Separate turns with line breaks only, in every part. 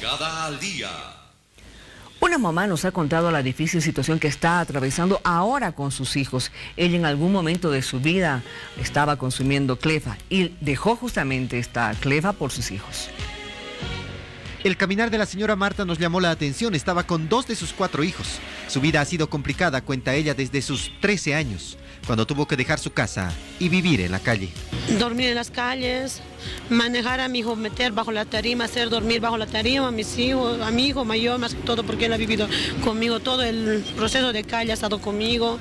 Brigada al Día.
Una mamá nos ha contado la difícil situación que está atravesando ahora con sus hijos. Ella en algún momento de su vida estaba consumiendo cleva y dejó justamente esta cleva por sus hijos.
El caminar de la señora Marta nos llamó la atención. Estaba con 2 de sus 4 hijos. Su vida ha sido complicada, cuenta ella, desde sus 13 años, cuando tuvo que dejar su casa y vivir en la calle.
Dormir en las calles, manejar a mi hijo, meter bajo la tarima, hacer dormir bajo la tarima a mis hijos, a mi hijo mayor, más que todo porque él ha vivido conmigo todo el proceso de calle, ha estado conmigo.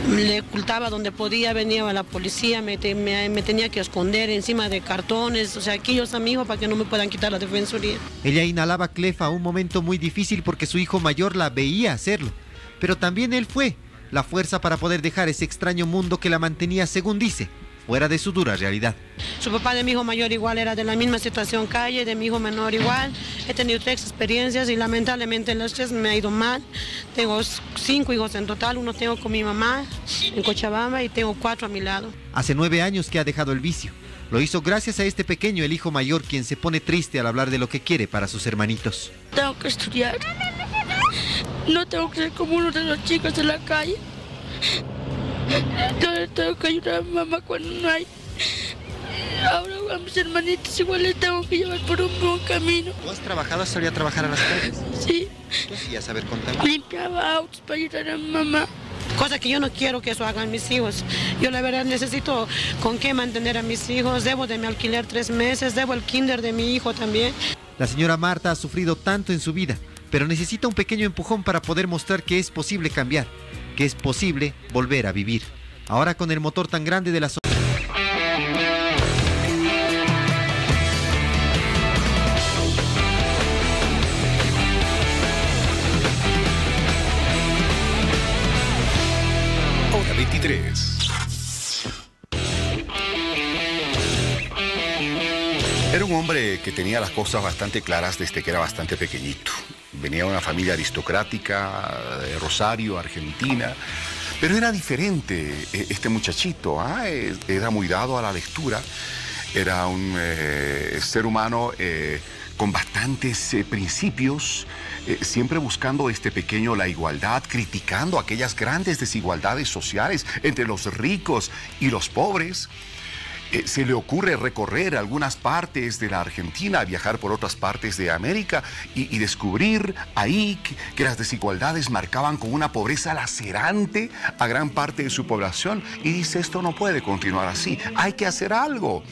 Le ocultaba donde podía, venía la policía, me tenía que esconder encima de cartones, o sea, aquellos a mi hijo para que no me puedan quitar la defensoría.
Ella inhalaba cleva, un momento muy difícil porque su hijo mayor la veía hacerlo, pero también él fue la fuerza para poder dejar ese extraño mundo que la mantenía, según dice, fuera de su dura realidad.
Su papá de mi hijo mayor igual era de la misma situación calle, de mi hijo menor igual. He tenido 3 experiencias y lamentablemente en las 3 me ha ido mal. Tengo 5 hijos en total, uno tengo con mi mamá en Cochabamba y tengo 4 a mi lado.
Hace 9 años que ha dejado el vicio. Lo hizo gracias a este pequeño, el hijo mayor, quien se pone triste al hablar de lo que quiere para sus hermanitos.
Tengo que estudiar. No tengo que ser como uno de los chicos de la calle. Tengo que ayudar a mi mamá cuando no hay. Ahora a mis hermanitos igual les tengo que llevar por un buen camino.
¿Tú has trabajado, has salido a trabajar a las calles?
Sí.
¿Qué hacías? A ver, contame.
Limpiaba autos para ayudar a mi mamá.
Cosa que yo no quiero que eso hagan mis hijos. Yo la verdad necesito con qué mantener a mis hijos. Debo de mi alquiler 3 meses, debo el kinder de mi hijo también.
La señora Marta ha sufrido tanto en su vida, pero necesita un pequeño empujón para poder mostrar que es posible cambiar, que es posible volver a vivir. Ahora con el motor tan grande de la sociedad.
Hora 23.
Era un hombre que tenía las cosas bastante claras desde que era bastante pequeñito. Venía de una familia aristocrática de Rosario, Argentina, pero era diferente este muchachito, era muy dado a la lectura, era un ser humano con bastantes principios, siempre buscando desde pequeño la igualdad, criticando aquellas grandes desigualdades sociales entre los ricos y los pobres. Se le ocurre recorrer algunas partes de la Argentina, viajar por otras partes de América y descubrir ahí que las desigualdades marcaban con una pobreza lacerante a gran parte de su población. Y dice, esto no puede continuar así, hay que hacer algo.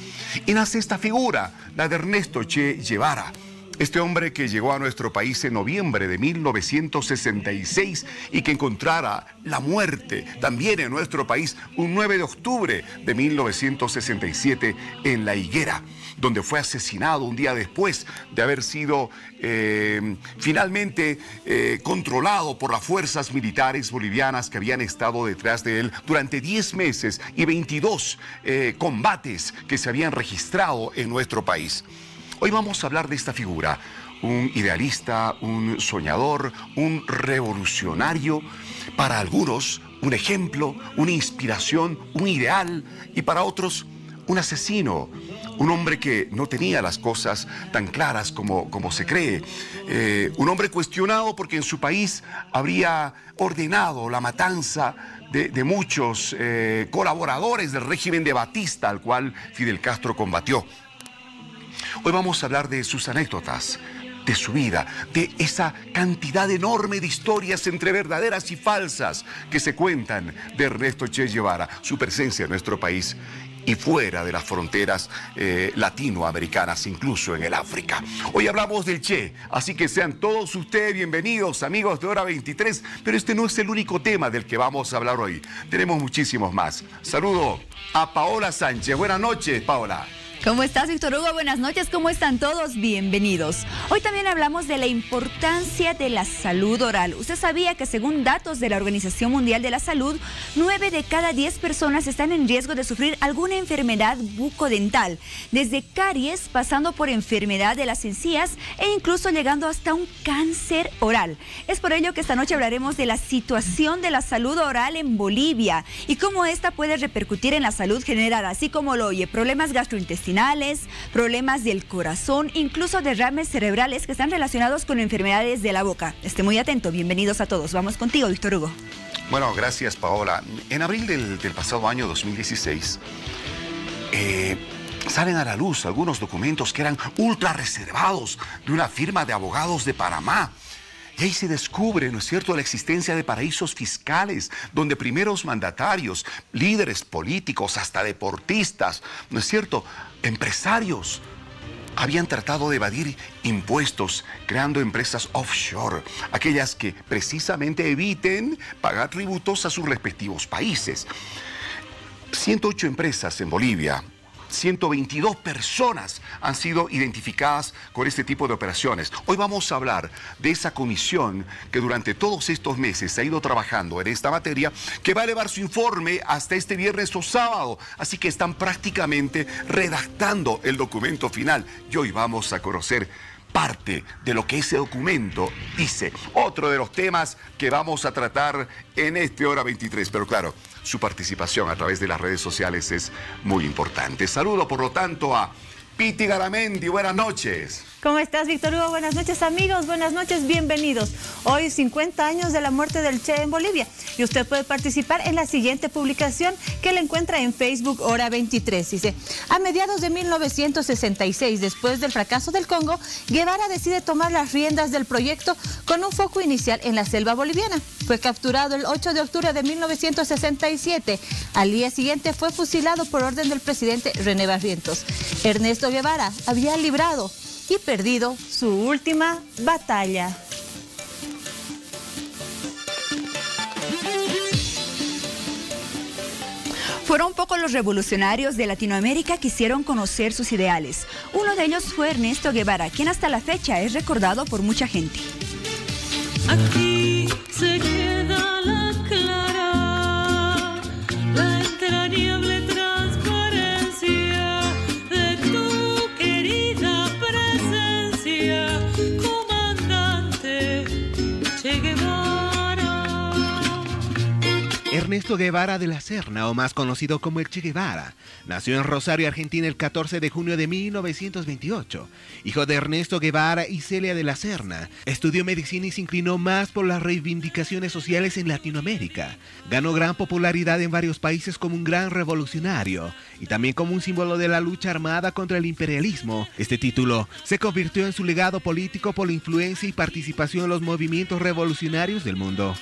Y nace esta figura, la de Ernesto Che Guevara. Este hombre que llegó a nuestro país en noviembre de 1966 y que encontrara la muerte también en nuestro país un 9 de octubre de 1967 en La Higuera, donde fue asesinado un día después de haber sido finalmente controlado por las fuerzas militares bolivianas que habían estado detrás de él durante 10 meses y 22 combates que se habían registrado en nuestro país. Hoy vamos a hablar de esta figura, un idealista, un soñador, un revolucionario, para algunos un ejemplo, una inspiración, un ideal, y para otros un asesino, un hombre que no tenía las cosas tan claras como se cree, un hombre cuestionado porque en su país habría ordenado la matanza de muchos colaboradores del régimen de Batista, al cual Fidel Castro combatió. Hoy vamos a hablar de sus anécdotas, de su vida, de esa cantidad enorme de historias entre verdaderas y falsas que se cuentan de Ernesto Che Guevara, su presencia en nuestro país y fuera de las fronteras latinoamericanas, incluso en el África. Hoy hablamos del Che, así que sean todos ustedes bienvenidos, amigos de Hora 23, pero este no es el único tema del que vamos a hablar hoy. Tenemos muchísimos más. Saludo a Paola Sánchez. Buenas noches, Paola.
¿Cómo estás, Víctor Hugo? Buenas noches, ¿cómo están todos? Bienvenidos. Hoy también hablamos de la importancia de la salud oral. ¿Usted sabía que según datos de la Organización Mundial de la Salud, 9 de cada 10 personas están en riesgo de sufrir alguna enfermedad bucodental? Desde caries, pasando por enfermedad de las encías e incluso llegando hasta un cáncer oral. Es por ello que esta noche hablaremos de la situación de la salud oral en Bolivia y cómo esta puede repercutir en la salud general, así como lo oye, problemas gastrointestinales, gastrointestinales, problemas del corazón, incluso derrames cerebrales que están relacionados con enfermedades de la boca. Esté muy atento, bienvenidos a todos. Vamos contigo, Víctor Hugo.
Bueno, gracias, Paola. En abril del pasado año 2016, salen a la luz algunos documentos que eran ultra reservados de una firma de abogados de Panamá. Y ahí se descubre, ¿no es cierto?, la existencia de paraísos fiscales, donde primeros mandatarios, líderes políticos, hasta deportistas, ¿no es cierto?, empresarios, habían tratado de evadir impuestos, creando empresas offshore, aquellas que precisamente eviten pagar tributos a sus respectivos países. 108 empresas en Bolivia, 122 personas han sido identificadas con este tipo de operaciones. Hoy vamos a hablar de esa comisión que durante todos estos meses ha ido trabajando en esta materia, que va a elevar su informe hasta este viernes o sábado. Así que están prácticamente redactando el documento final y hoy vamos a conocer parte de lo que ese documento dice. Otro de los temas que vamos a tratar en este Hora 23, pero claro, su participación a través de las redes sociales es muy importante. Saludo, por lo tanto, a Piti Garamendi. Buenas noches.
¿Cómo estás, Víctor Hugo? Buenas noches, amigos. Buenas noches, bienvenidos. Hoy 50 años de la muerte del Che en Bolivia. Y usted puede participar en la siguiente publicación que la encuentra en Facebook Hora 23. Dice, a mediados de 1966, después del fracaso del Congo, Guevara decide tomar las riendas del proyecto con un foco inicial en la selva boliviana. Fue capturado el 8 de octubre de 1967. Al día siguiente fue fusilado por orden del presidente René Barrientos. Ernesto Guevara había librado y perdido su última batalla.
Fueron pocos los revolucionarios de Latinoamérica que quisieron conocer sus ideales. Uno de ellos fue Ernesto Guevara, quien hasta la fecha es recordado por mucha gente.
Aquí se queda la clara, la entrañable transparencia de tu querida presencia, comandante Che Guevara.
Ernesto Guevara de la Serna, o más conocido como el Che Guevara, nació en Rosario, Argentina, el 14 de junio de 1928. Hijo de Ernesto Guevara y Celia de la Serna, estudió medicina y se inclinó más por las reivindicaciones sociales en Latinoamérica. Ganó gran popularidad en varios países como un gran revolucionario y también como un símbolo de la lucha armada contra el imperialismo. Este título se convirtió en su legado político por la influencia y participación en los movimientos revolucionarios del mundo.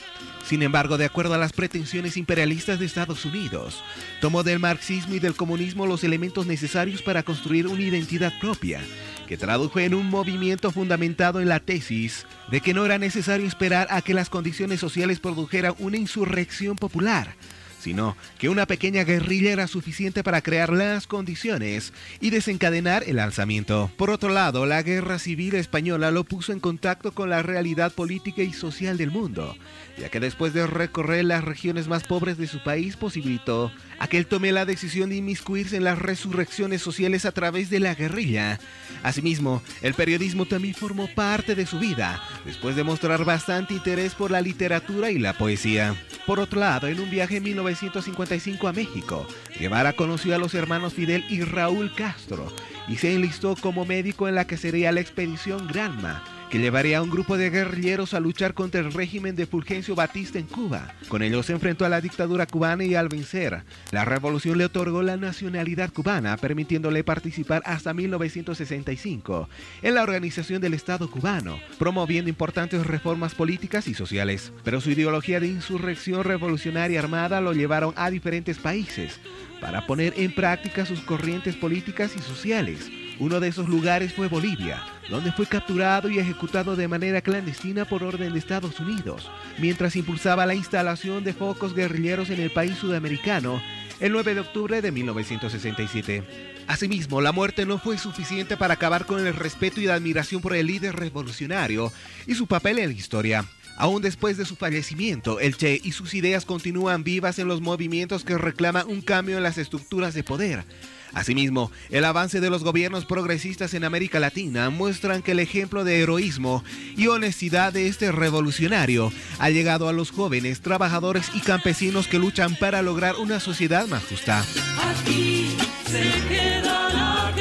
Sin embargo, de acuerdo a las pretensiones imperialistas de Estados Unidos, tomó del marxismo y del comunismo los elementos necesarios para construir una identidad propia, que tradujo en un movimiento fundamentado en la tesis de que no era necesario esperar a que las condiciones sociales produjeran una insurrección popular, sino que una pequeña guerrilla era suficiente para crear las condiciones y desencadenar el alzamiento. Por otro lado, la Guerra Civil Española lo puso en contacto con la realidad política y social del mundo, ya que después de recorrer las regiones más pobres de su país posibilitó a que él tome la decisión de inmiscuirse en las resurrecciones sociales a través de la guerrilla. Asimismo, el periodismo también formó parte de su vida, después de mostrar bastante interés por la literatura y la poesía. Por otro lado, en un viaje en 1955 a México, Guevara conoció a los hermanos Fidel y Raúl Castro y se enlistó como médico en la que sería la expedición Granma, que llevaría a un grupo de guerrilleros a luchar contra el régimen de Fulgencio Batista en Cuba. Con ellos se enfrentó a la dictadura cubana y al vencer, la revolución le otorgó la nacionalidad cubana, permitiéndole participar hasta 1965 en la organización del Estado cubano, promoviendo importantes reformas políticas y sociales. Pero su ideología de insurrección revolucionaria armada lo llevaron a diferentes países para poner en práctica sus corrientes políticas y sociales. Uno de esos lugares fue Bolivia, donde fue capturado y ejecutado de manera clandestina por orden de Estados Unidos, mientras impulsaba la instalación de focos guerrilleros en el país sudamericano el 9 de octubre de 1967. Asimismo, la muerte no fue suficiente para acabar con el respeto y la admiración por el líder revolucionario y su papel en la historia. Aún después de su fallecimiento, el Che y sus ideas continúan vivas en los movimientos que reclaman un cambio en las estructuras de poder. Asimismo, el avance de los gobiernos progresistas en América Latina muestran que el ejemplo de heroísmo y honestidad de este revolucionario ha llegado a los jóvenes, trabajadores y campesinos que luchan para lograr una sociedad más justa.
Aquí se queda la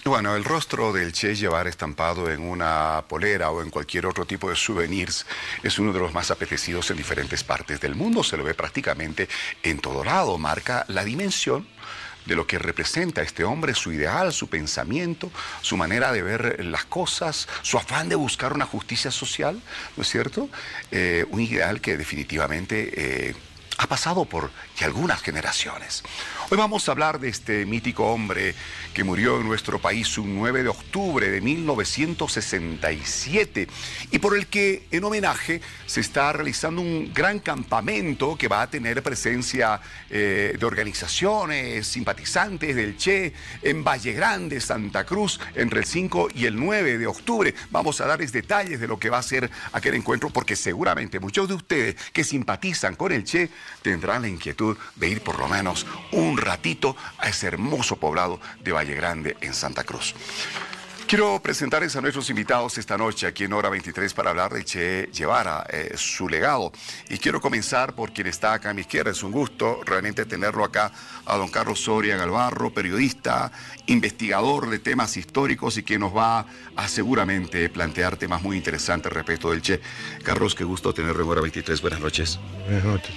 Bueno, el rostro del Che Guevara estampado en una polera o en cualquier otro tipo de souvenirs es uno de los más apetecidos en diferentes partes del mundo. Se lo ve prácticamente en todo lado. Marca la dimensión de lo que representa este hombre, su ideal, su pensamiento, su manera de ver las cosas, su afán de buscar una justicia social, ¿no es cierto? Un ideal que definitivamente ha pasado por ya algunas generaciones. Hoy vamos a hablar de este mítico hombre que murió en nuestro país un 9 de octubre de 1967 y por el que en homenaje se está realizando un gran campamento que va a tener presencia de organizaciones, simpatizantes del Che en Valle Grande, Santa Cruz, entre el 5 y el 9 de octubre. Vamos a darles detalles de lo que va a ser aquel encuentro porque seguramente muchos de ustedes que simpatizan con el Che tendrán la inquietud de ir por lo menos un ratito a ese hermoso poblado de Valle Grande en Santa Cruz. Quiero presentarles a nuestros invitados esta noche aquí en Hora 23 para hablar de Che Guevara, su legado. Y quiero comenzar por quien está acá a mi izquierda. Es un gusto realmente tenerlo acá, a don Carlos Soria Galvarro, periodista, investigador de temas históricos y que nos va a seguramente plantear temas muy interesantes respecto del Che. Carlos, qué gusto tenerlo en Hora 23. Buenas noches.
Buenas noches.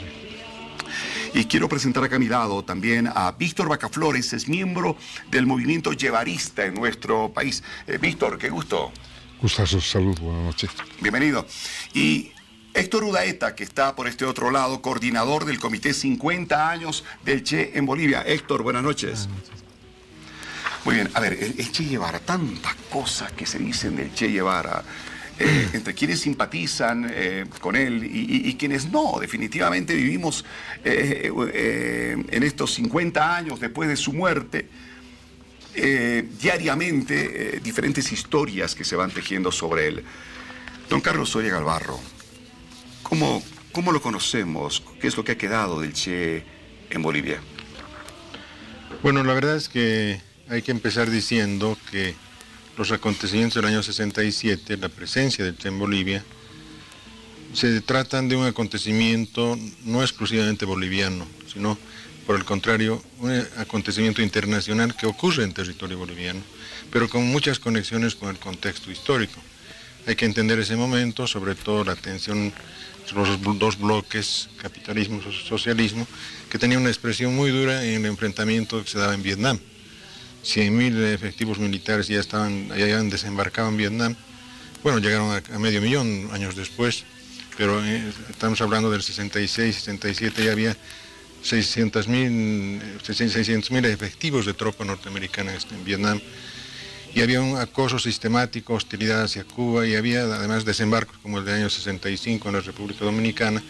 Y quiero presentar acá a mi lado también a Víctor Vacaflores, es miembro del movimiento guevarista en nuestro país. Víctor, qué gusto.
Gustazo, salud, buenas noches.
Bienvenido. Y Héctor Udaeta, que está por este otro lado, coordinador del Comité 50 años del Che en Bolivia. Héctor, buenas noches. Buenas noches. Muy bien, a ver, el Che Guevara, tantas cosas que se dicen del Che Guevara, entre quienes simpatizan con él y quienes no. Definitivamente vivimos en estos 50 años después de su muerte, diariamente diferentes historias que se van tejiendo sobre él. Don Carlos Soria Galvarro, ¿cómo lo conocemos? ¿Qué es lo que ha quedado del Che en Bolivia?
Bueno, la verdad es que hay que empezar diciendo que los acontecimientos del año 67, la presencia del Che en Bolivia, se tratan de un acontecimiento no exclusivamente boliviano, sino, por el contrario, un acontecimiento internacional que ocurre en territorio boliviano, pero con muchas conexiones con el contexto histórico. Hay que entender ese momento, sobre todo la tensión entre los dos bloques, capitalismo y socialismo, que tenía una expresión muy dura en el enfrentamiento que se daba en Vietnam. 100.000 efectivos militares ya habían desembarcado en Vietnam. Bueno, llegaron a 500.000 años después, pero estamos hablando del 66, 67, ya había 600.000 efectivos de tropa norteamericana en Vietnam. Y había un acoso sistemático, hostilidad hacia Cuba, y había además desembarcos como el del año 65 en la República Dominicana.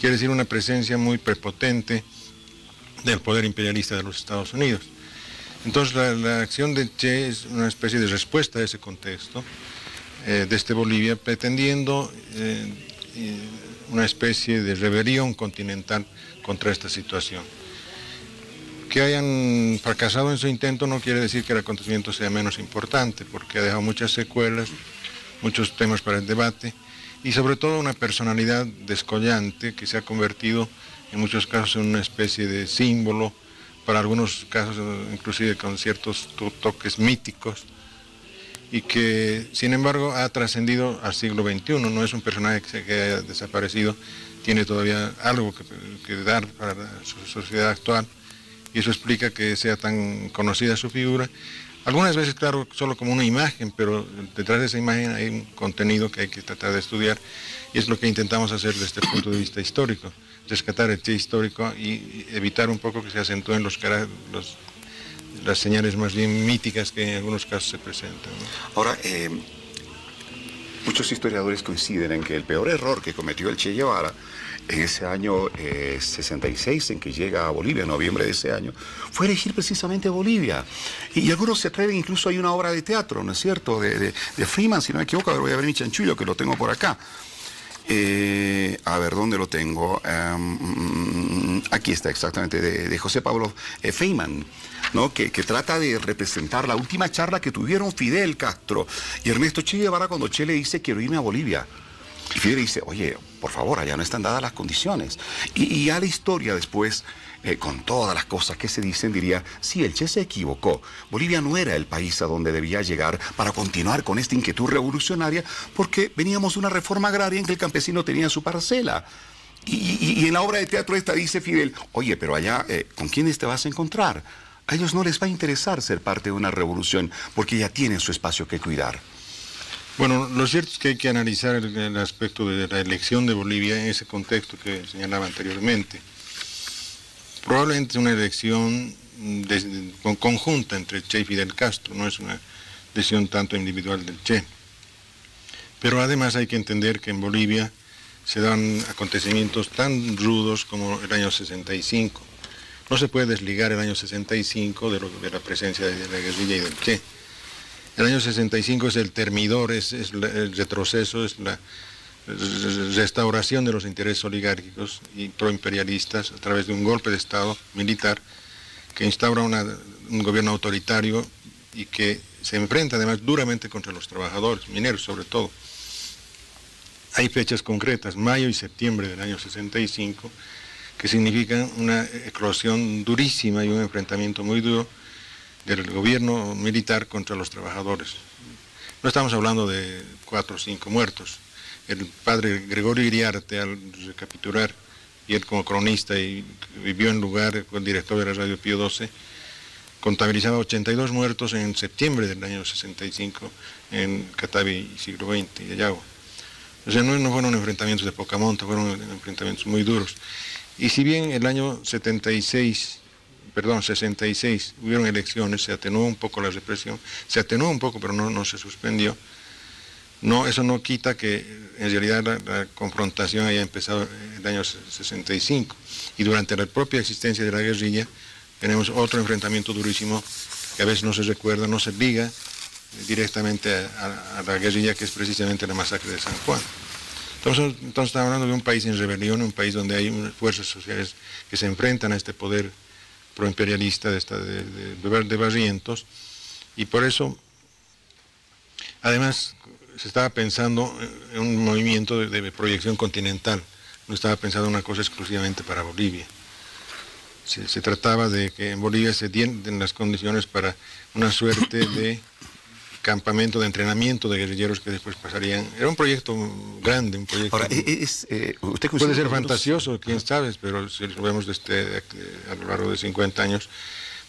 Quiere decir una presencia muy prepotente del poder imperialista de los Estados Unidos. Entonces la acción del Che es una especie de respuesta a ese contexto desde Bolivia, pretendiendo una especie de rebelión continental contra esta situación. Que hayan fracasado en su intento no quiere decir que el acontecimiento sea menos importante, porque ha dejado muchas secuelas, muchos temas para el debate y sobre todo una personalidad descollante que se ha convertido en muchos casos en una especie de símbolo, para algunos casos inclusive con ciertos toques míticos, y que sin embargo ha trascendido al siglo XXI. No es un personaje que haya desaparecido, tiene todavía algo que dar para la sociedad actual, y eso explica que sea tan conocida su figura. Algunas veces, claro, solo como una imagen, pero detrás de esa imagen hay un contenido que hay que tratar de estudiar, y es lo que intentamos hacer desde el punto de vista histórico, rescatar el Che histórico y evitar un poco que se acentúen las señales más bien míticas que en algunos casos se presentan, ¿no?
Ahora, muchos historiadores coinciden en que el peor error que cometió el Che Guevara en ese año 66, en que llega a Bolivia, en noviembre de ese año, fue elegir precisamente Bolivia. Y algunos se atreven, incluso hay una obra de teatro, ¿no es cierto?, de Freeman, si no me equivoco, voy a ver mi chanchullo, que lo tengo por acá. A ver, ¿dónde lo tengo? Aquí está, exactamente, de José Pablo Feynman, ¿no? Que trata de representar la última charla que tuvieron Fidel Castro y Ernesto Che Guevara cuando Che le dice: quiero irme a Bolivia. Y Fidel dice: oye, por favor, allá no están dadas las condiciones. Y ya la historia después con todas las cosas que se dicen, diría, sí, el Che se equivocó. Bolivia no era el país a donde debía llegar para continuar con esta inquietud revolucionaria, porque veníamos de una reforma agraria en que el campesino tenía su parcela. Y en la obra de teatro esta dice Fidel, oye, pero allá, ¿con quiénes te vas a encontrar? A ellos no les va a interesar ser parte de una revolución, porque ya tienen su espacio que cuidar.
Bueno, lo cierto es que hay que analizar el aspecto de la elección de Bolivia en ese contexto que señalaba anteriormente. Probablemente es una elección conjunta entre Che y Fidel Castro, no es una decisión tanto individual del Che. Pero además hay que entender que en Bolivia se dan acontecimientos tan rudos como el año 65. No se puede desligar el año 65 de la presencia de la guerrilla y del Che. El año 65 es el termidor, es el retroceso, es la restauración de los intereses oligárquicos y proimperialistas a través de un golpe de Estado militar que instaura un gobierno autoritario y que se enfrenta además duramente contra los trabajadores, mineros sobre todo. Hay fechas concretas, mayo y septiembre del año 65, que significan una eclosión durísima y un enfrentamiento muy duro del gobierno militar contra los trabajadores. No estamos hablando de 4 o 5 muertos. El padre Gregorio Iriarte, al recapitular, y él como cronista y vivió en lugar, fue el director de la radio Pío XII, contabilizaba 82 muertos en septiembre del año 65 en Catavi y siglo XX y Ayagua. O sea, no fueron enfrentamientos de poca monta, fueron enfrentamientos muy duros. Y si bien el año 66 hubieron elecciones, se atenuó un poco la represión, se atenuó un poco, pero no se suspendió. No, eso no quita que en realidad la confrontación haya empezado en el año 65. Y durante la propia existencia de la guerrilla tenemos otro enfrentamiento durísimo que a veces no se recuerda, no se liga directamente a la guerrilla, que es precisamente la masacre de San Juan. Entonces estamos hablando de un país en rebelión, un país donde hay unas fuerzas sociales que se enfrentan a este poder proimperialista de Barrientos, y por eso, además, se estaba pensando en un movimiento de proyección continental, no estaba pensando en una cosa exclusivamente para Bolivia. Se trataba de que en Bolivia se dieran las condiciones para una suerte de campamento de entrenamiento de guerrilleros que después pasarían. Era un proyecto grande, un proyecto...
Ahora, ¿usted
puede ser fantasioso, quién sabe, pero si lo vemos a lo largo de 50 años,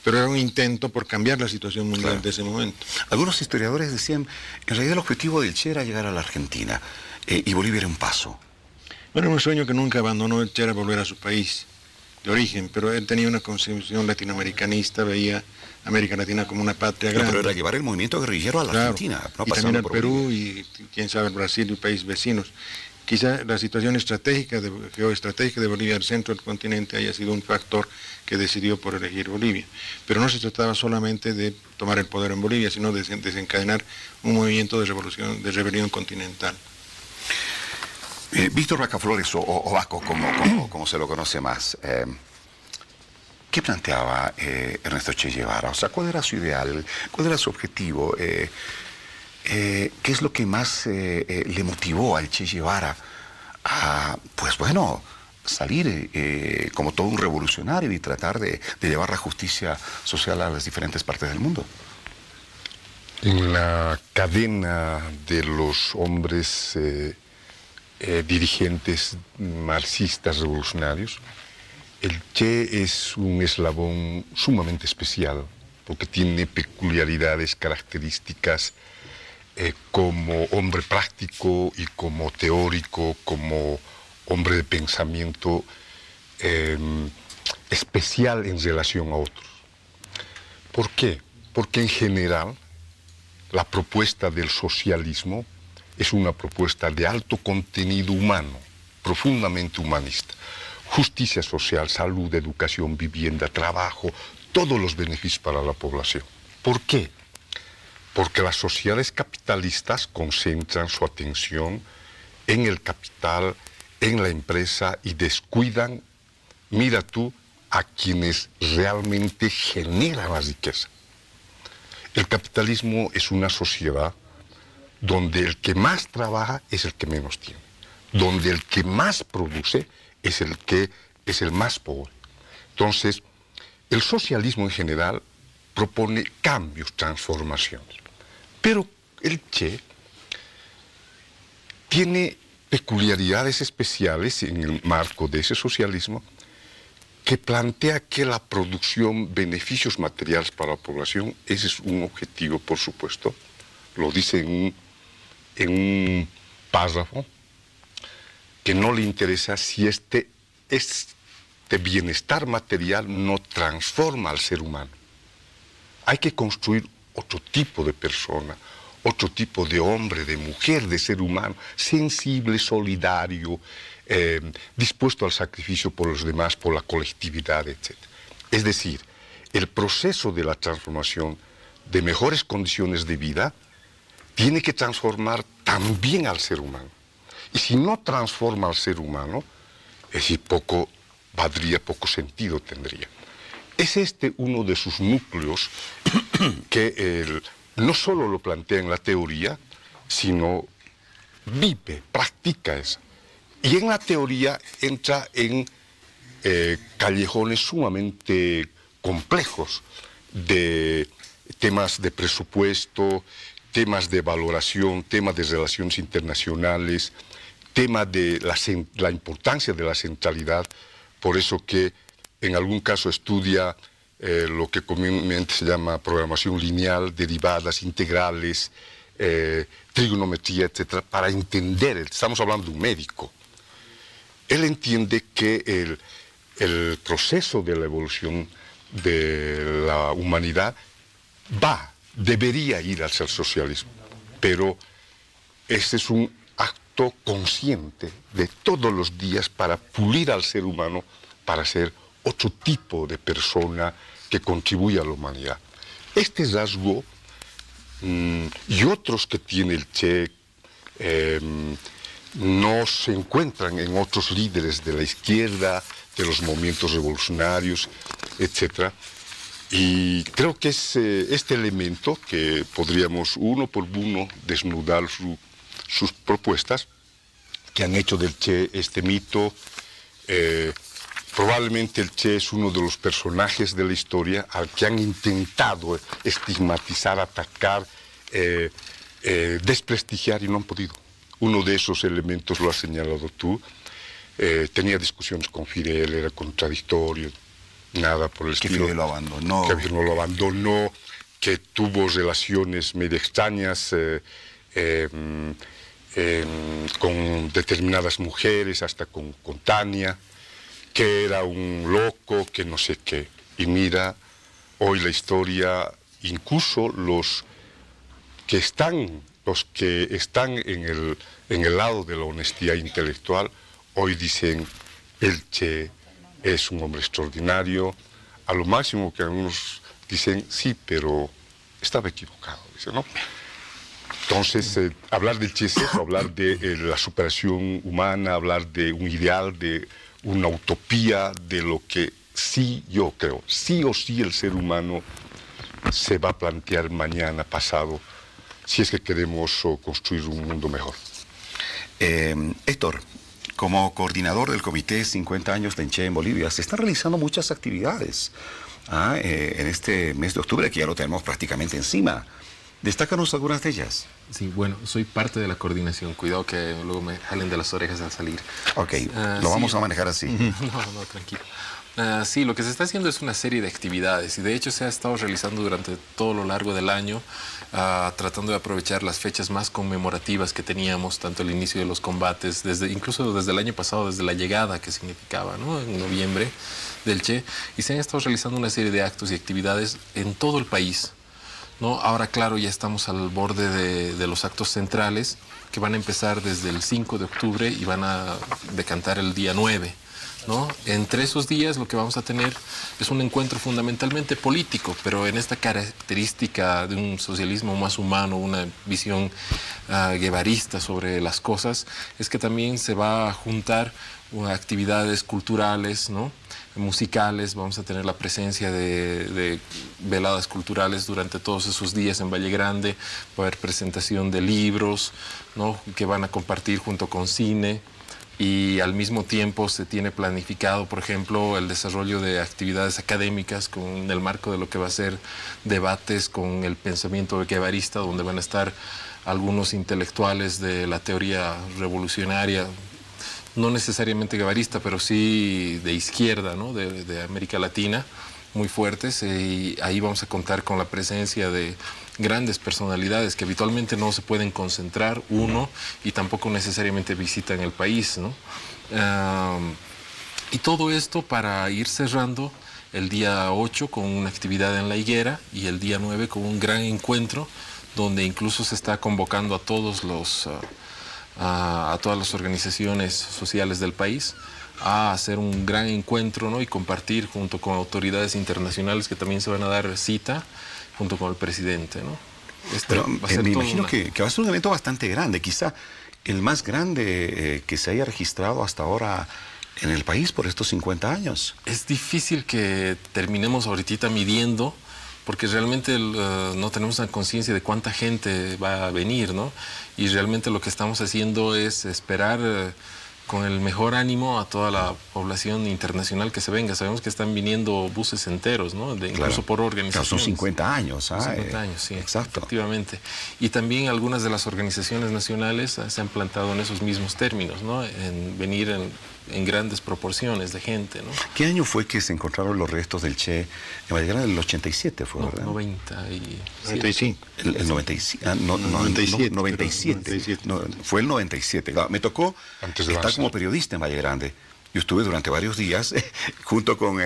pero era un intento por cambiar la situación mundial de ese momento.
Algunos historiadores decían, en realidad el objetivo del Che era llegar a la Argentina, y Bolivia era un paso.
Bueno, un sueño que nunca abandonó el Che era volver a su país de origen, pero él tenía una concepción latinoamericanista, veía América Latina como una patria grande.
Pero era llevar el movimiento guerrillero a la Argentina, no
y también al Perú y quién sabe el Brasil y países vecinos. Quizá la situación geoestratégica de Bolivia al centro del continente haya sido un factor que decidió por elegir Bolivia. Pero no se trataba solamente de tomar el poder en Bolivia, sino de desencadenar un movimiento de rebelión continental.
Víctor Vacaflores, o Vaco, como se lo conoce más, ¿qué planteaba Ernesto Che Guevara? O sea, ¿cuál era su ideal? ¿Cuál era su objetivo? ¿Qué es lo que más le motivó al Che Guevara a, pues bueno, salir como todo un revolucionario y tratar de llevar la justicia social a las diferentes partes del mundo?
En la cadena de los hombres dirigentes marxistas revolucionarios, el Che es un eslabón sumamente especial porque tiene peculiaridades, características como hombre práctico y como teórico, como hombre de pensamiento especial en relación a otros. ¿Por qué? Porque en general la propuesta del socialismo es una propuesta de alto contenido humano, profundamente humanista. Justicia social, salud, educación, vivienda, trabajo, todos los beneficios para la población. ¿Por qué? Porque las sociedades capitalistas concentran su atención en el capital, en la empresa y descuidan, mira tú, a quienes realmente generan la riqueza. El capitalismo es una sociedad donde el que más trabaja es el que menos tiene, donde el que más produce es el que es el más pobre. Entonces, el socialismo en general propone cambios, transformaciones. Pero el Che tiene peculiaridades especiales en el marco de ese socialismo que plantea que la producción, beneficios materiales para la población, ese es un objetivo, por supuesto, lo dice en un párrafo, que no le interesa si este bienestar material no transforma al ser humano. Hay que construir otro tipo de persona, otro tipo de hombre, de mujer, de ser humano, sensible, solidario, dispuesto al sacrificio por los demás, por la colectividad, etc. Es decir, el proceso de la transformación de mejores condiciones de vida tiene que transformar también al ser humano. Y si no transforma al ser humano, es decir, valdría, poco sentido tendría. Es este uno de sus núcleos que no solo lo plantea en la teoría, sino vive, practica eso. Y en la teoría entra en callejones sumamente complejos de temas de presupuesto, temas de valoración, temas de relaciones internacionales, tema de la importancia de la centralidad, por eso que en algún caso estudia lo que comúnmente se llama programación lineal, derivadas, integrales, trigonometría, etc., para entender, estamos hablando de un médico. Él entiende que el proceso de la evolución de la humanidad debería ir hacia el socialismo, pero este es un acto consciente de todos los días para pulir al ser humano, para ser otro tipo de persona que contribuye a la humanidad. Este rasgo y otros que tiene el Che no se encuentran en otros líderes de la izquierda, de los movimientos revolucionarios, etc. Y creo que es este elemento que podríamos uno por uno desnudar sus propuestas, que han hecho del Che este mito. Probablemente el Che es uno de los personajes de la historia al que han intentado estigmatizar, atacar, desprestigiar y no han podido. Uno de esos elementos lo has señalado tú. Tenía discusiones con Fidel, era contradictorio, nada por el estilo.
Que Fidel lo abandonó.
Que Fidel lo abandonó, que tuvo relaciones medio extrañas con determinadas mujeres, hasta con Tania, que era un loco, que no sé qué. Y mira, hoy la historia, incluso los que están en el lado de la honestidad intelectual, hoy dicen, el Che es un hombre extraordinario, a lo máximo que algunos dicen, sí, pero estaba equivocado, dice, ¿no? Entonces, hablar del Che es eso, hablar de la superación humana, hablar de un ideal, de una utopía, de lo que sí yo creo, sí o sí el ser humano se va a plantear mañana, pasado, si es que queremos construir un mundo mejor.
Héctor, como coordinador del Comité 50 años de Che en Bolivia, se están realizando muchas actividades en este mes de octubre, que ya lo tenemos prácticamente encima. Destácanos algunas de ellas.
Sí, bueno, soy parte de la coordinación. Cuidado que luego me jalen de las orejas al salir.
Ok, lo vamos a manejar así.
No, tranquilo. Sí, lo que se está haciendo es una serie de actividades y de hecho se ha estado realizando durante todo lo largo del año, tratando de aprovechar las fechas más conmemorativas que teníamos, tanto el inicio de los combates, incluso desde el año pasado, desde la llegada que significaba, ¿no?, en noviembre del Che, y se han estado realizando una serie de actos y actividades en todo el país, ¿no? Ahora, claro, ya estamos al borde de los actos centrales que van a empezar desde el 5 de octubre y van a decantar el día 9. ¿No? Entre esos días lo que vamos a tener es un encuentro fundamentalmente político, pero en esta característica de un socialismo más humano, una visión guevarista sobre las cosas, es que también se va a juntar actividades culturales, ¿no?, musicales. Vamos a tener la presencia de veladas culturales durante todos esos días en Valle Grande. Va a haber presentación de libros, ¿no?, que van a compartir junto con cine. y al mismo tiempo se tiene planificado, por ejemplo, el desarrollo de actividades académicas en el marco de lo que va a ser debates con el pensamiento guevarista, donde van a estar algunos intelectuales de la teoría revolucionaria, no necesariamente guevarista, pero sí de izquierda, ¿no? de América Latina, muy fuertes, y ahí vamos a contar con la presencia de grandes personalidades que habitualmente no se pueden concentrar, y tampoco necesariamente visitan el país, ¿no? Y todo esto para ir cerrando el día 8 con una actividad en La Higuera y el día 9 con un gran encuentro donde incluso se está convocando a todos a todas las organizaciones sociales del país a hacer un gran encuentro, ¿no? Y compartir junto con autoridades internacionales que también se van a dar cita junto con el presidente, ¿no?
Pero me imagino que va a ser un evento bastante grande, quizá el más grande que se haya registrado hasta ahora en el país por estos 50 años.
Es difícil que terminemos ahorita midiendo, porque realmente no tenemos una conciencia de cuánta gente va a venir, ¿no? Y realmente lo que estamos haciendo es esperar con el mejor ánimo a toda la población internacional que se venga. Sabemos que están viniendo buses enteros, ¿no? Incluso por organizaciones.
Claro, son 50 años.
50 años, sí.
Exacto.
Efectivamente. Y también algunas de las organizaciones nacionales se han plantado en esos mismos términos, ¿no? En venir en grandes proporciones de gente, ¿no?
¿Qué año fue que se encontraron los restos del Che? En Valle Grande, el 87 fue, ¿verdad?
95.
El 97. 97. No, fue el 97. Claro, me tocó estar como periodista en Valle Grande. Yo estuve durante varios días junto con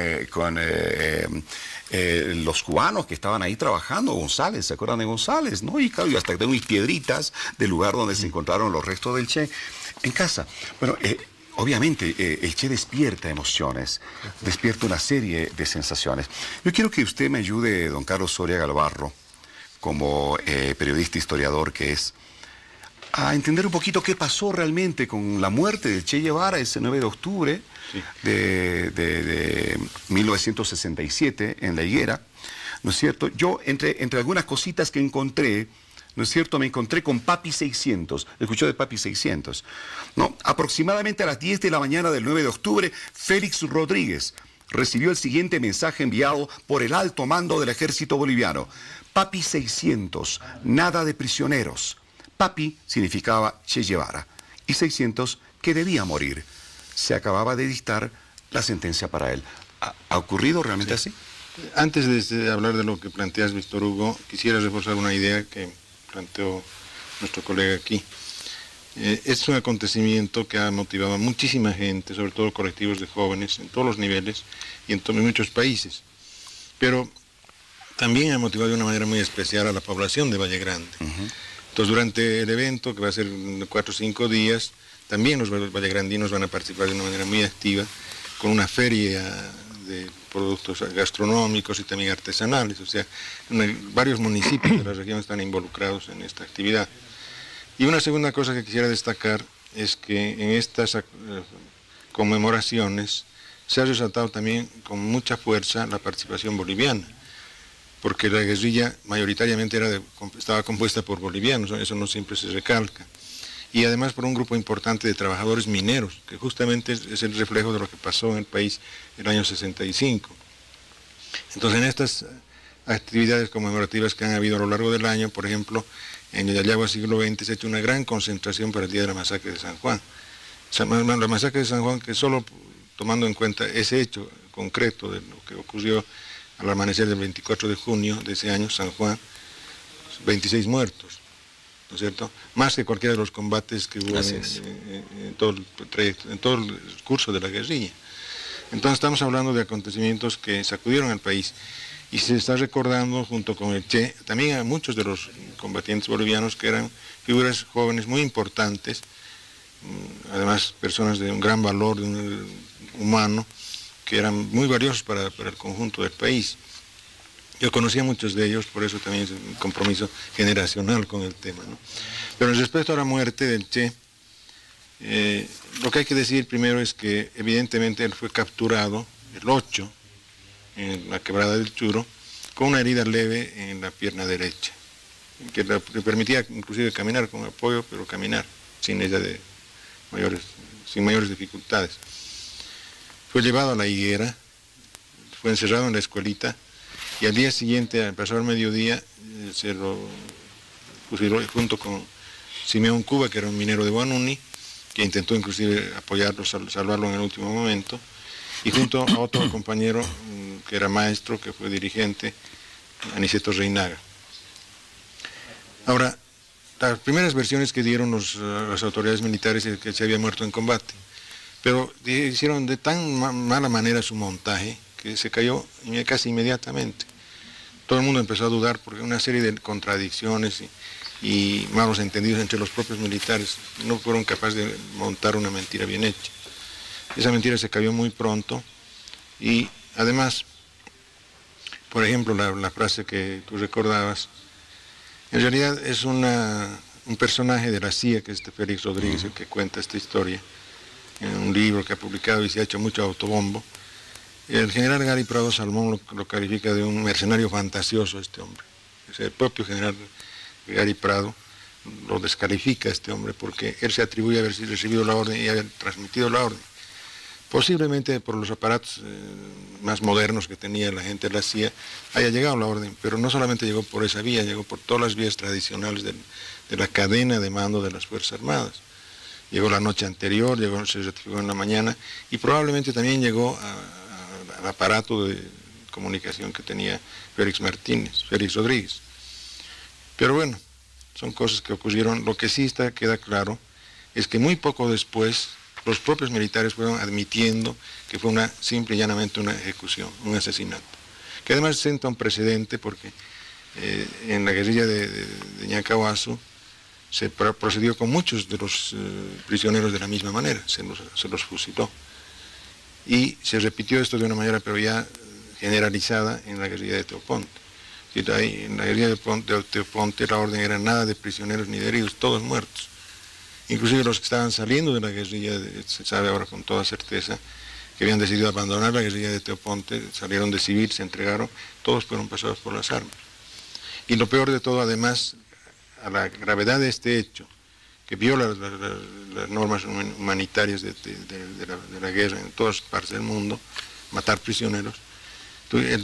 los cubanos que estaban ahí trabajando, González, ¿se acuerdan de González? ¿No? Y claro, hasta tengo mis piedritas del lugar donde se encontraron los restos del Che en casa. Bueno, obviamente, el Che despierta emociones, despierta una serie de sensaciones. Yo quiero que usted me ayude, don Carlos Soria Galvarro, como periodista historiador que es, a entender un poquito qué pasó realmente con la muerte del Che Guevara ese 9 de octubre de 1967 en La Higuera, ¿no es cierto? Yo, entre algunas cositas que encontré, ¿no es cierto? Me encontré con Papi 600. ¿Escuchó de Papi 600? No, aproximadamente a las 10 de la mañana del 9 de octubre, Félix Rodríguez recibió el siguiente mensaje enviado por el alto mando del ejército boliviano. Papi 600, nada de prisioneros. Papi significaba Che Guevara y 600 que debía morir. Se acababa de dictar la sentencia para él. ¿Ha ocurrido realmente así?
Antes de hablar de lo que planteas, Víctor Hugo, quisiera reforzar una idea que planteó nuestro colega aquí. Es un acontecimiento que ha motivado a muchísima gente, sobre todo colectivos de jóvenes en todos los niveles y en muchos países. Pero también ha motivado de una manera muy especial a la población de Valle Grande. Entonces, durante el evento, que va a ser 4 o 5 días, también los vallegrandinos van a participar de una manera muy activa, con una feria de productos gastronómicos y también artesanales. O sea, varios municipios de la región están involucrados en esta actividad. Y una segunda cosa que quisiera destacar es que en estas conmemoraciones se ha resaltado también con mucha fuerza la participación boliviana, porque la guerrilla mayoritariamente estaba compuesta por bolivianos, eso no siempre se recalca, y además por un grupo importante de trabajadores mineros, que justamente es el reflejo de lo que pasó en el país en el año 65. Entonces, en estas actividades conmemorativas que han habido a lo largo del año, por ejemplo, en el Ayagua siglo XX se ha hecho una gran concentración para el día de la masacre de San Juan. La masacre de San Juan, que solo tomando en cuenta ese hecho concreto de lo que ocurrió al amanecer del 24 de junio de ese año, San Juan, 26 muertos, ¿no es cierto? Más que cualquiera de los combates que hubo en todo el curso de la guerrilla. Entonces estamos hablando de acontecimientos que sacudieron al país y se está recordando junto con el Che también a muchos de los combatientes bolivianos que eran figuras jóvenes muy importantes, además personas de un gran valor humano, que eran muy valiosos para el conjunto del país. Yo conocía a muchos de ellos, por eso también es un compromiso generacional con el tema, ¿no? Pero respecto a la muerte del Che, lo que hay que decir primero es que evidentemente él fue capturado el 8 en la quebrada del Churo con una herida leve en la pierna derecha, que le permitía inclusive caminar con apoyo, pero caminar sin necesidad de mayores sin mayores dificultades. Fue llevado a la higuera, fue encerrado en la escuelita y al día siguiente, al pasar el mediodía, se lo fusiló junto con Simeón Cuba, que era un minero de Guanuni, que intentó inclusive apoyarlo, salvarlo en el último momento, y junto a otro compañero que era maestro, que fue dirigente, Aniceto Reinaga. Ahora, las primeras versiones que dieron las autoridades militares es que se había muerto en combate, pero hicieron de tan mala manera su montaje que se cayó casi inmediatamente. Todo el mundo empezó a dudar porque una serie de contradicciones y malos entendidos entre los propios militares no fueron capaces de montar una mentira bien hecha. Esa mentira se cayó muy pronto y además, por ejemplo, la frase que tú recordabas, en realidad es un personaje de la CIA, que es Félix Rodríguez, el que cuenta esta historia, en un libro que ha publicado y se ha hecho mucho autobombo. El general Gary Prado Salmón lo califica de un mercenario fantasioso a este hombre. Es el propio general Gary Prado lo descalifica a este hombre porque él se atribuye a haber recibido la orden y haber transmitido la orden. Posiblemente por los aparatos más modernos que tenía la gente de la CIA haya llegado la orden, pero no solamente llegó por esa vía, llegó por todas las vías tradicionales de la cadena de mando de las Fuerzas Armadas. Llegó la noche anterior, se ratificó en la mañana y probablemente también llegó al aparato de comunicación que tenía Félix Rodríguez. Pero bueno, son cosas que ocurrieron. Lo que sí queda claro es que muy poco después los propios militares fueron admitiendo que fue simple y llanamente una ejecución, un asesinato. Que además sienta un precedente porque en la guerrilla de Ñacahuazo se procedió con muchos de los prisioneros de la misma manera, se los fusiló. Y se repitió esto de una manera pero ya generalizada en la guerrilla de Teoponte. En la guerrilla de Teoponte la orden era nada de prisioneros ni de heridos, todos muertos. Inclusive los que estaban saliendo de la guerrilla, se sabe ahora con toda certeza, que habían decidido abandonar la guerrilla de Teoponte, salieron de civil, se entregaron, todos fueron pasados por las armas. Y lo peor de todo, además, a la gravedad de este hecho, que viola las normas humanitarias de la guerra en todas partes del mundo, matar prisioneros,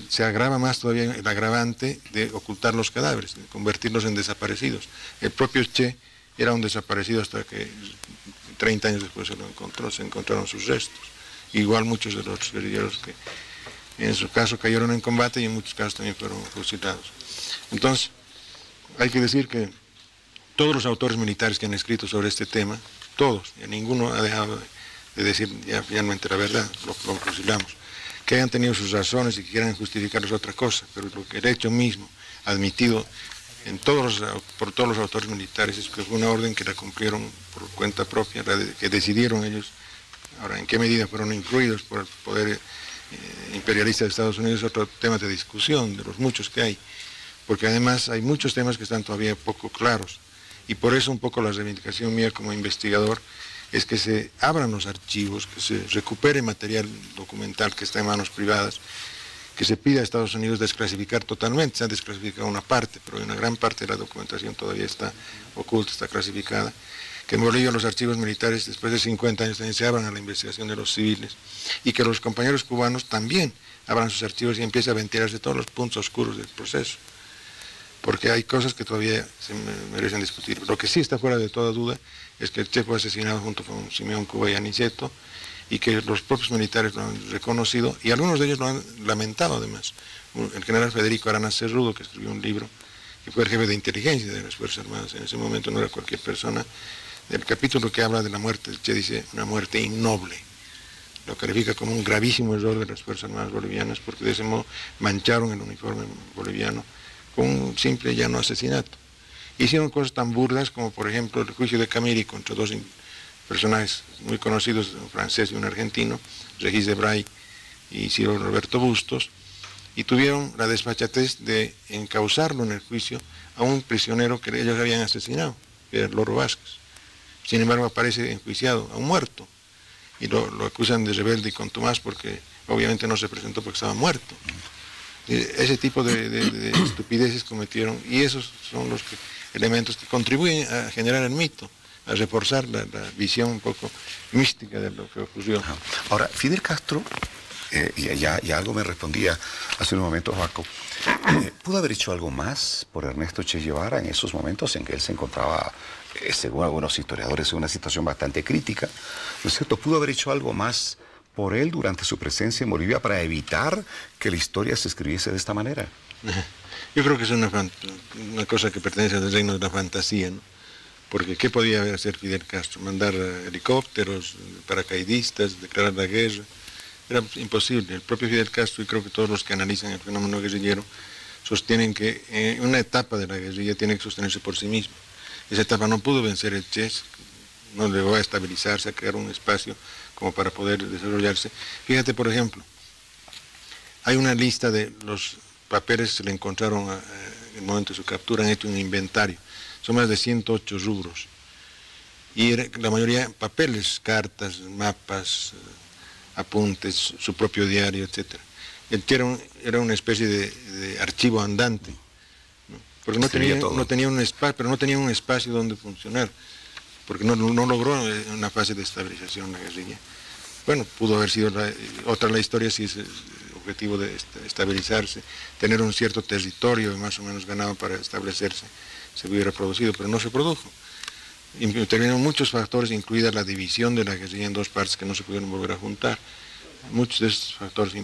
se agrava más todavía el agravante de ocultar los cadáveres, de convertirlos en desaparecidos. El propio Che era un desaparecido hasta que 30 años después se encontraron sus restos. Igual muchos de los guerrilleros que en su caso cayeron en combate y en muchos casos también fueron fusilados. Entonces, hay que decir que todos los autores militares que han escrito sobre este tema, todos, y ninguno ha dejado de decir ya finalmente la verdad, lo fusilamos. Que hayan tenido sus razones y que quieran justificarlos otra cosa, pero lo que el hecho mismo, admitido por todos los autores militares, es que fue una orden que la cumplieron por cuenta propia, que decidieron ellos. Ahora, ¿en qué medida fueron incluidos por el poder imperialista de Estados Unidos? Es otro tema de discusión, de los muchos que hay, porque además hay muchos temas que están todavía poco claros, y por eso un poco la reivindicación mía como investigador es que se abran los archivos, que se recupere material documental que está en manos privadas, que se pida a Estados Unidos desclasificar totalmente. Se ha desclasificado una parte, pero una gran parte de la documentación todavía está oculta, está clasificada. Que en Bolivia los archivos militares después de 50 años también se abran a la investigación de los civiles y que los compañeros cubanos también abran sus archivos y empiece a ventilarse todos los puntos oscuros del proceso. Porque hay cosas que todavía se merecen discutir. Lo que sí está fuera de toda duda es que el Che fue asesinado junto con Simeón Cuba y Aniceto, y que los propios militares lo han reconocido, y algunos de ellos lo han lamentado además. El general Federico Arana Cerrudo, que escribió un libro, que fue el jefe de inteligencia de las Fuerzas Armadas, en ese momento no era cualquier persona, del capítulo que habla de la muerte del Che dice, una muerte innoble. Lo califica como un gravísimo error de las Fuerzas Armadas bolivianas, porque de ese modo mancharon el uniforme boliviano con un simple y llano asesinato. Hicieron cosas tan burdas como, por ejemplo, el juicio de Camiri contra dos personajes muy conocidos, un francés y un argentino, Regis Debray y Ciro Roberto Bustos, y tuvieron la desfachatez de encauzarlo en el juicio a un prisionero que ellos habían asesinado, que era Loro Vázquez. Sin embargo, aparece enjuiciado, a un muerto, y lo acusan de rebelde y contumaz porque obviamente no se presentó porque estaba muerto. Ese tipo de estupideces cometieron, y esos son los elementos que contribuyen a generar el mito a reforzar la visión un poco mística de lo que ocurrió.
Ahora, Fidel Castro, ya algo me respondía hace unos momentos, Paco, ¿pudo haber hecho algo más por Ernesto Che Guevara en esos momentos en que él se encontraba, según algunos historiadores, en una situación bastante crítica? ¿No es cierto? ¿Pudo haber hecho algo más por él durante su presencia en Bolivia para evitar que la historia se escribiese de esta manera?
Yo creo que es una cosa que pertenece al reino de la fantasía, ¿no? Porque ¿qué podía hacer Fidel Castro? Mandar helicópteros, paracaidistas, declarar la guerra. Era imposible. El propio Fidel Castro, y creo que todos los que analizan el fenómeno guerrillero, sostienen que una etapa de la guerrilla tiene que sostenerse por sí misma. Esa etapa no pudo vencer el Che, no llegó a estabilizarse, a crear un espacio como para poder desarrollarse. Fíjate, por ejemplo, hay una lista de los papeles que se le encontraron en el momento de su captura, han hecho un inventario. Son más de 108 rubros. Y la mayoría papeles, cartas, mapas, apuntes, su propio diario, etc. El Che era una especie de archivo andante, ¿no? Porque no tenía un espacio, pero no tenía un espacio donde funcionar, porque no logró una fase de estabilización la guerrilla. Bueno, pudo haber sido otra la historia si es el objetivo de estabilizarse, tener un cierto territorio más o menos ganado para establecerse, se hubiera producido, pero no se produjo. Intervinieron muchos factores, incluida la división de la guerrilla en dos partes que no se pudieron volver a juntar. Muchos de estos factores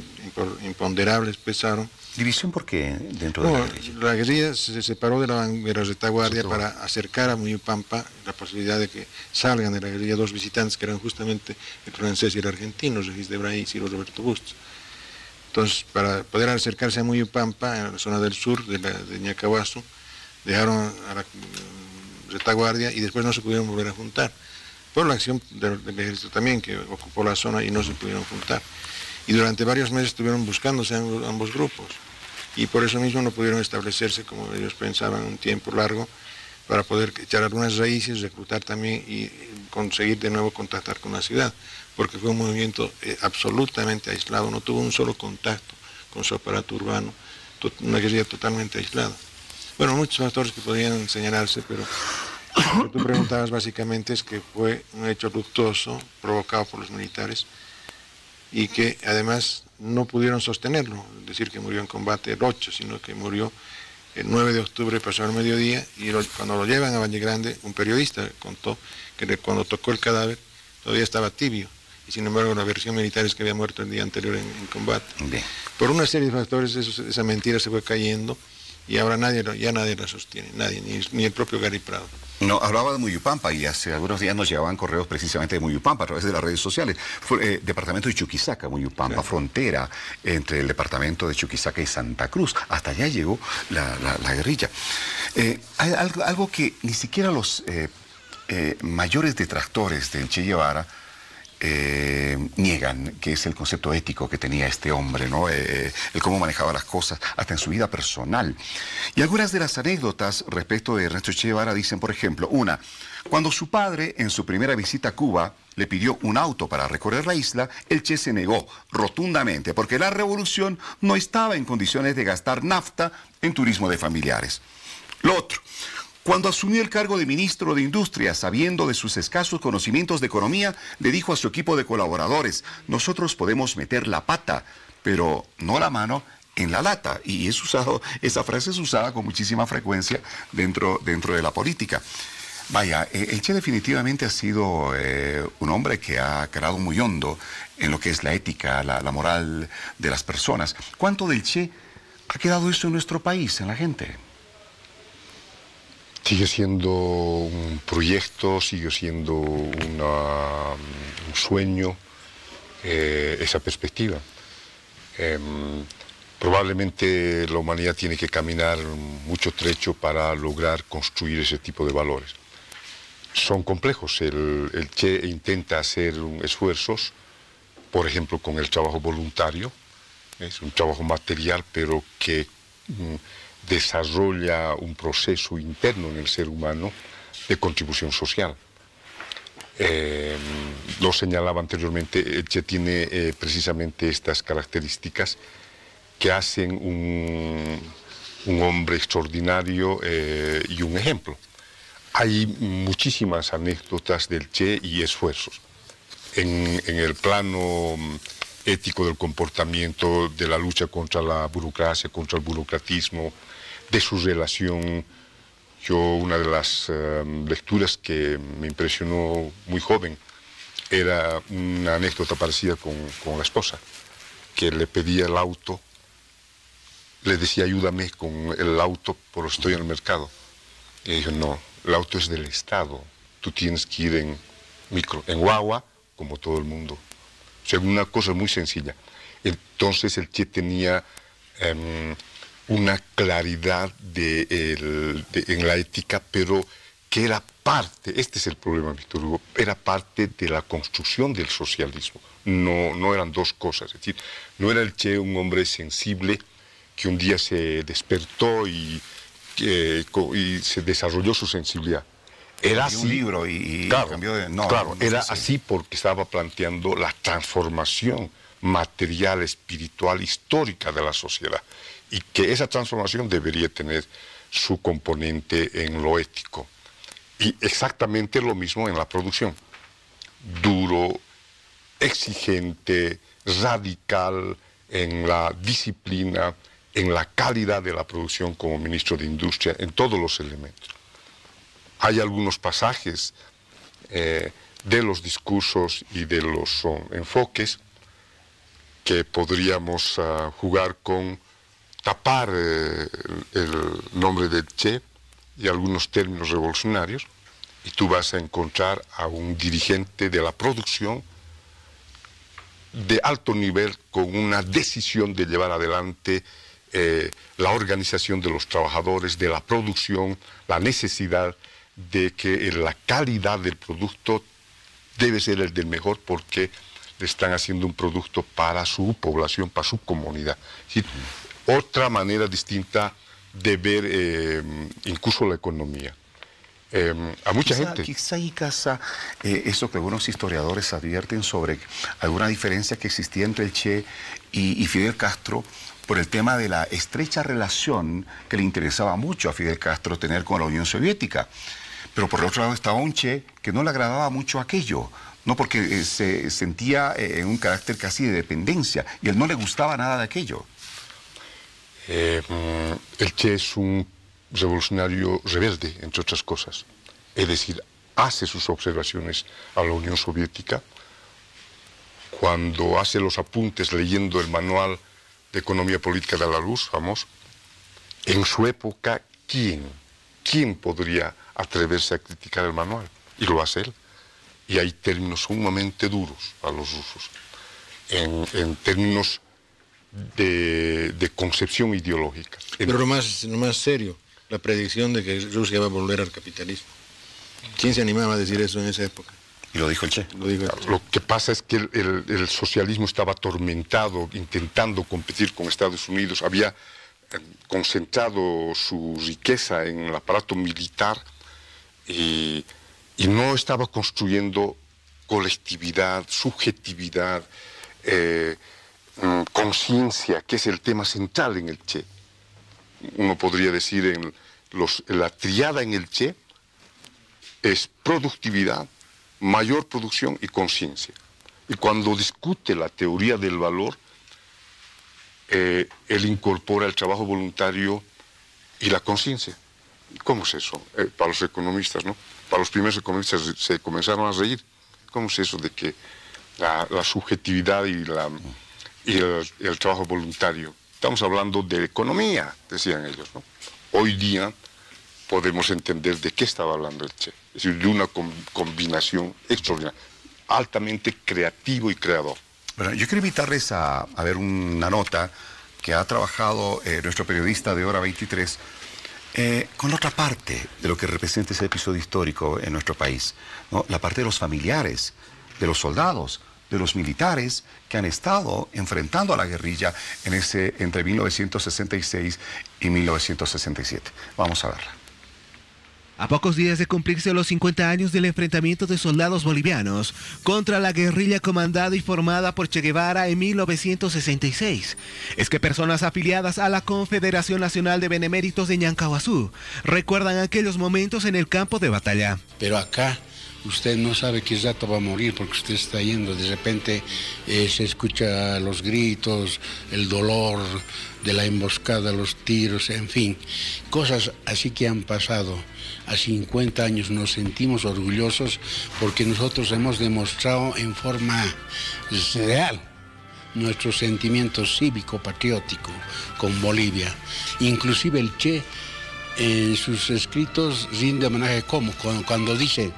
imponderables pesaron.
¿División por qué dentro de la guerrilla?
La guerrilla se separó de la retaguardia para acercar a Muyupampa la posibilidad de que salgan de la guerrilla dos visitantes que eran justamente el francés y el argentino, Regis Debray y Ciro Roberto Bustos. Entonces, para poder acercarse a Muyupampa, en la zona del sur de Ñacahuazo, dejaron a la retaguardia y después no se pudieron volver a juntar. Por la acción del ejército también, que ocupó la zona y no se pudieron juntar. Y durante varios meses estuvieron buscándose ambos grupos. Y por eso mismo no pudieron establecerse como ellos pensaban un tiempo largo, para poder echar algunas raíces, reclutar también y conseguir de nuevo contactar con la ciudad. Porque fue un movimiento absolutamente aislado, no tuvo un solo contacto con su aparato urbano, una guerrilla totalmente aislada. Bueno, muchos factores que podrían señalarse, pero lo que tú preguntabas básicamente es que fue un hecho luctuoso provocado por los militares y que además no pudieron sostenerlo, es decir, que murió en combate el 8, sino que murió el 9 de octubre, pasado el mediodía, y cuando lo llevan a Valle Grande, un periodista contó que cuando tocó el cadáver todavía estaba tibio, y sin embargo la versión militar es que había muerto el día anterior en combate. Bien. Por una serie de factores esa mentira se fue cayendo, y ahora ya nadie la sostiene, nadie, ni el propio Gary Prado.
No, hablaba de Muyupampa y hace algunos días nos llegaban correos precisamente de Muyupampa a través de las redes sociales. Departamento de Chuquisaca, Muyupampa, claro. Frontera entre el departamento de Chuquisaca y Santa Cruz. Hasta allá llegó la guerrilla. Hay algo que ni siquiera los mayores detractores del Che Guevara niegan, que es el concepto ético que tenía este hombre, ¿no? El cómo manejaba las cosas, hasta en su vida personal. Y algunas de las anécdotas respecto de Ernesto Che Guevara dicen, por ejemplo, una, cuando su padre, en su primera visita a Cuba, le pidió un auto para recorrer la isla, el Che se negó rotundamente, porque la revolución no estaba en condiciones de gastar nafta en turismo de familiares. Lo otro, cuando asumió el cargo de ministro de Industria, sabiendo de sus escasos conocimientos de economía, le dijo a su equipo de colaboradores, nosotros podemos meter la pata, pero no la mano en la lata. Y esa frase es usada con muchísima frecuencia dentro de la política. Vaya, el Che definitivamente ha sido un hombre que ha calado muy hondo en lo que es la ética, la moral de las personas. ¿Cuánto del Che ha quedado eso en nuestro país, en la gente?
Sigue siendo un proyecto, sigue siendo un sueño, esa perspectiva. Probablemente la humanidad tiene que caminar mucho trecho para lograr construir ese tipo de valores. Son complejos. El Che intenta hacer esfuerzos, por ejemplo, con el trabajo voluntario. Es un trabajo material, pero que desarrolla un proceso interno en el ser humano de contribución social. Lo señalaba anteriormente, el Che tiene precisamente estas características que hacen un hombre extraordinario y un ejemplo. Hay muchísimas anécdotas del Che y esfuerzos. En el plano ético del comportamiento, de la lucha contra la burocracia, contra el burocratismo, de su relación. Una de las lecturas que me impresionó muy joven era una anécdota parecida con la esposa, que le pedía el auto, le decía ayúdame con el auto porque estoy en el mercado. Y dijo, no, el auto es del Estado, tú tienes que ir en guagua, como todo el mundo. O sea, una cosa muy sencilla. Entonces el Che tenía una claridad en la ética, pero que era parte, este es el problema, Víctor Hugo, era parte de la construcción del socialismo. No eran dos cosas. Es decir, no era el Che un hombre sensible que un día se despertó y se desarrolló su sensibilidad. Era así. Un libro y claro, cambió de... No, claro, no era así porque estaba planteando la transformación material, espiritual, histórica de la sociedad. Y que esa transformación debería tener su componente en lo ético. Y exactamente lo mismo en la producción. Duro, exigente, radical en la disciplina, en la calidad de la producción como ministro de Industria, en todos los elementos. Hay algunos pasajes de los discursos y de los enfoques que podríamos jugar con tapar el nombre del Che y algunos términos revolucionarios, y tú vas a encontrar a un dirigente de la producción de alto nivel con una decisión de llevar adelante la organización de los trabajadores, de la producción, la necesidad de que la calidad del producto debe ser el del mejor porque le están haciendo un producto para su población, para su comunidad. ¿Sí? Otra manera distinta de ver incluso la economía. A mucha gente.
Quizá y casa eso que algunos historiadores advierten sobre alguna diferencia que existía entre el Che y Fidel Castro por el tema de la estrecha relación que le interesaba mucho a Fidel Castro tener con la Unión Soviética. Pero por el otro lado estaba un Che que no le agradaba mucho aquello, no porque se sentía en un carácter casi de dependencia y él no le gustaba nada de aquello.
El Che es un revolucionario rebelde, entre otras cosas. Es decir, hace sus observaciones a la Unión Soviética. Cuando hace los apuntes leyendo el manual de economía política de la Luz, famoso, en su época, ¿quién podría atreverse a criticar el manual? Y lo hace él. Y hay términos sumamente duros a los rusos, en términos de concepción ideológica.
Pero lo más serio, la predicción de que Rusia va a volver al capitalismo. ¿Quién se animaba a decir eso en esa época?
Y lo dijo el Che.
Lo que pasa es que el socialismo estaba atormentado, intentando competir con Estados Unidos, había concentrado su riqueza en el aparato militar y no estaba construyendo colectividad, subjetividad, conciencia, que es el tema central en el Che. Uno podría decir en la triada en el Che es productividad, mayor producción y conciencia. Y cuando discute la teoría del valor, él incorpora el trabajo voluntario y la conciencia. ¿Cómo es eso? Para los economistas, ¿no? Para los primeros economistas se comenzaron a reír. ¿Cómo es eso de que la subjetividad y el trabajo voluntario? Estamos hablando de economía, decían ellos, ¿no? Hoy día podemos entender de qué estaba hablando el Che. Es decir, de una combinación extraordinaria, altamente creativo y creador.
Bueno, yo quiero invitarles a ver una nota que ha trabajado nuestro periodista de Hora 23 con otra parte de lo que representa ese episodio histórico en nuestro país, ¿no? La parte de los familiares, de los soldados, de los militares que han estado enfrentando a la guerrilla entre 1966 y 1967. Vamos a verla.
A pocos días de cumplirse los 50 años del enfrentamiento de soldados bolivianos contra la guerrilla comandada y formada por Che Guevara en 1966, es que personas afiliadas a la Confederación Nacional de Beneméritos de Ñancahuazú recuerdan aquellos momentos en el campo de batalla.
Pero acá usted no sabe qué rato va a morir porque usted está yendo. De repente se escucha los gritos, el dolor de la emboscada, los tiros, en fin, cosas así que han pasado. A 50 años nos sentimos orgullosos porque nosotros hemos demostrado en forma real nuestro sentimiento cívico-patriótico con Bolivia. Inclusive el Che en sus escritos rinde homenaje cuando dice: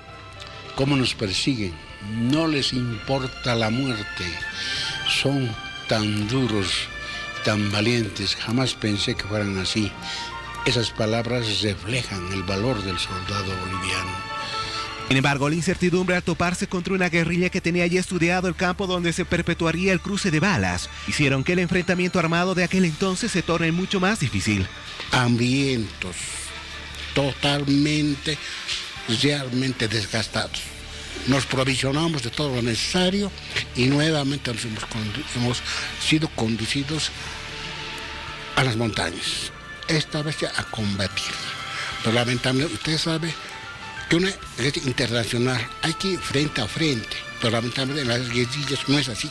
¿cómo nos persiguen? No les importa la muerte. Son tan duros, tan valientes. Jamás pensé que fueran así. Esas palabras reflejan el valor del soldado boliviano.
Sin embargo, la incertidumbre al toparse contra una guerrilla que tenía ya estudiado el campo donde se perpetuaría el cruce de balas, hicieron que el enfrentamiento armado de aquel entonces se torne mucho más difícil.
Hambrientos, totalmente, realmente desgastados. Nos provisionamos de todo lo necesario y nuevamente hemos sido conducidos a las montañas. Esta vez ya a combatir. Pero lamentablemente, usted sabe que una guerra internacional hay que ir frente a frente. Pero lamentablemente en las guerrillas no es así,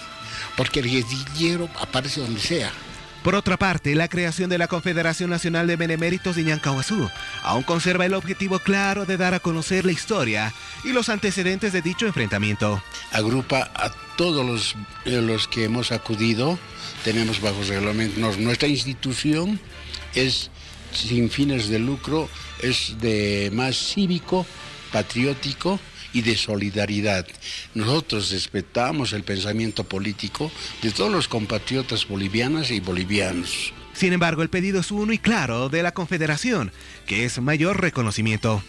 porque el guerrillero aparece donde sea.
Por otra parte, la creación de la Confederación Nacional de Beneméritos de Ñancahuazú aún conserva el objetivo claro de dar a conocer la historia y los antecedentes de dicho enfrentamiento.
Agrupa a todos los que hemos acudido, tenemos bajo reglamento. Nuestra institución es sin fines de lucro, es de más cívico, patriótico y de solidaridad. Nosotros respetamos el pensamiento político de todos los compatriotas bolivianas y bolivianos.
Sin embargo, el pedido es uno y claro de la Confederación, que es mayor reconocimiento.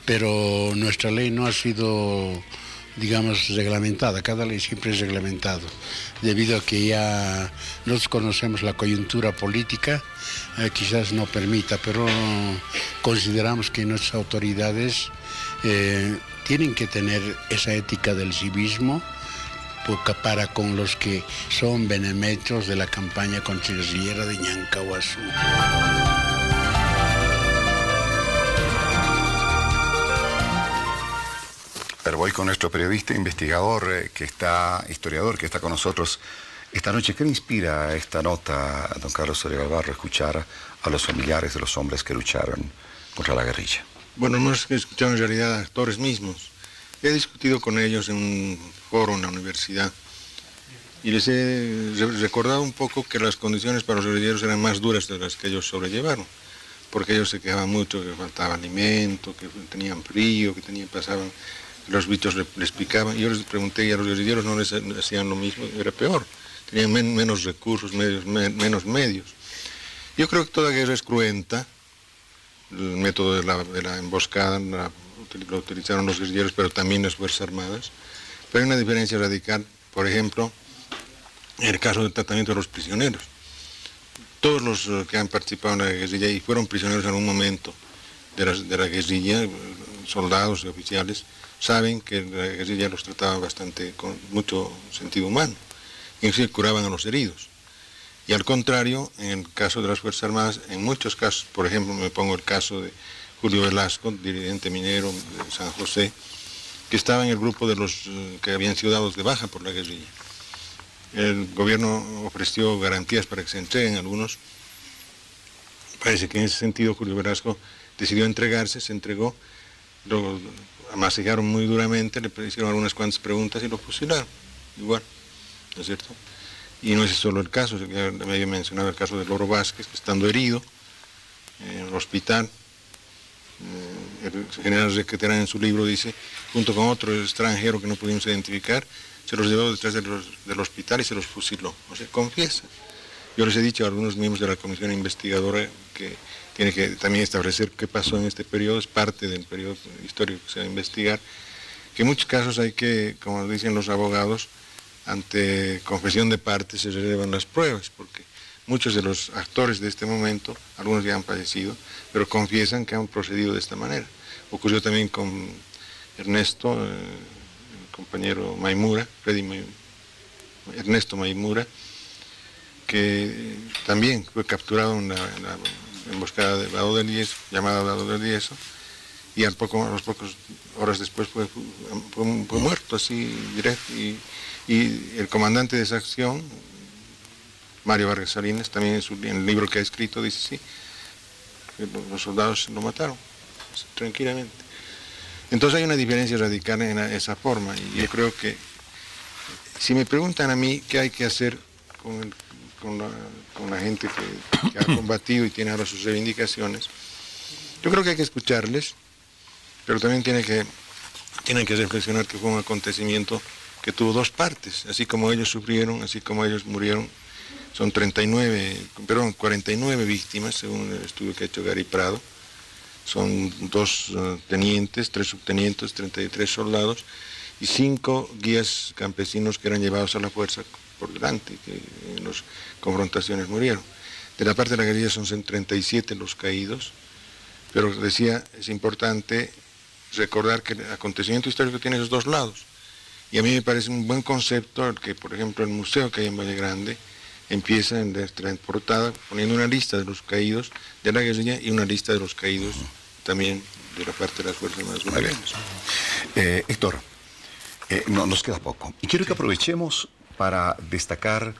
Pero nuestra ley no ha sido, digamos, reglamentada. Cada ley siempre es reglamentado. Debido a que ya nosotros conocemos la coyuntura política, quizás no permita, pero consideramos que nuestras autoridades tienen que tener esa ética del civismo para con los que son beneméritos de la campaña contraguerrillera de Ñancahuazú.
Pero voy con nuestro periodista, investigador, historiador, que está con nosotros esta noche. ¿Qué le inspira esta nota a don Carlos Soria Galvarro, escuchar a los familiares de los hombres que lucharon contra la guerrilla?
Bueno, hemos escuchado en realidad a actores mismos. He discutido con ellos en un foro en la universidad y les he recordado un poco que las condiciones para los guerrilleros eran más duras de las que ellos sobrellevaron, porque ellos se quejaban mucho que faltaba alimento, que tenían frío, que pasaban, los bichos les picaban. Y yo les pregunté, y a los guerrilleros no les hacían lo mismo, era peor, tenían menos recursos, menos medios. Yo creo que toda guerra es cruenta. El método de la emboscada lo utilizaron los guerrilleros, pero también las Fuerzas Armadas. Pero hay una diferencia radical, por ejemplo, en el caso del tratamiento de los prisioneros. Todos los que han participado en la guerrilla y fueron prisioneros en algún momento de la guerrilla, soldados y oficiales, saben que la guerrilla los trataba bastante con mucho sentido humano. Inclusive curaban a los heridos. Y al contrario, en el caso de las Fuerzas Armadas, en muchos casos, por ejemplo, me pongo el caso de Julio Velasco, dirigente minero de San José, que estaba en el grupo de los que habían sido dados de baja por la guerrilla. El gobierno ofreció garantías para que se entreguen algunos. Parece que en ese sentido Julio Velasco decidió entregarse, se entregó, lo amasejaron muy duramente, le hicieron algunas cuantas preguntas y lo fusilaron, igual, ¿no es cierto? Y no es solo el caso, ya me había mencionado el caso de Loro Vázquez, que estando herido en el hospital, el general Requeterán en su libro dice, junto con otro extranjero que no pudimos identificar, se los llevó detrás del hospital y se los fusiló. O sea, confiesa. Yo les he dicho a algunos miembros de la comisión investigadora que tiene que también establecer qué pasó en este periodo, es parte del periodo histórico que se va a investigar, que en muchos casos hay que, como dicen los abogados, ante confesión de parte se relevan las pruebas, porque muchos de los actores de este momento, algunos ya han fallecido, pero confiesan que han procedido de esta manera. Ocurrió también con Ernesto, el compañero Maimura, Ernesto Maimura, que también fue capturado en la emboscada de Vado del Yeso, llamada Vado del Yeso, y a las pocas horas después fue muerto así directo. Y el comandante de esa acción, Mario Vargas Salinas, también en el libro que ha escrito dice sí, que los soldados lo mataron tranquilamente. Entonces hay una diferencia radical en esa forma, y yo creo que si me preguntan a mí qué hay que hacer con la gente que ha combatido y tiene ahora sus reivindicaciones, yo creo que hay que escucharles, pero también tienen que reflexionar que fue un acontecimiento que tuvo dos partes, así como ellos sufrieron, así como ellos murieron. Son 49 víctimas, según el estudio que ha hecho Gary Prado. Son 2 tenientes, 3 subtenientes, 33 soldados y 5 guías campesinos que eran llevados a la fuerza por delante, que en las confrontaciones murieron. De la parte de la guerrilla son 37 los caídos, pero decía, es importante recordar que el acontecimiento histórico tiene esos dos lados. Y a mí me parece un buen concepto el que, por ejemplo, el museo que hay en Valle Grande empieza en la portada poniendo una lista de los caídos de la guerrilla y una lista de los caídos también de la parte de las fuerzas más bolivianas.
Héctor, no, nos queda poco. Y quiero que aprovechemos para destacar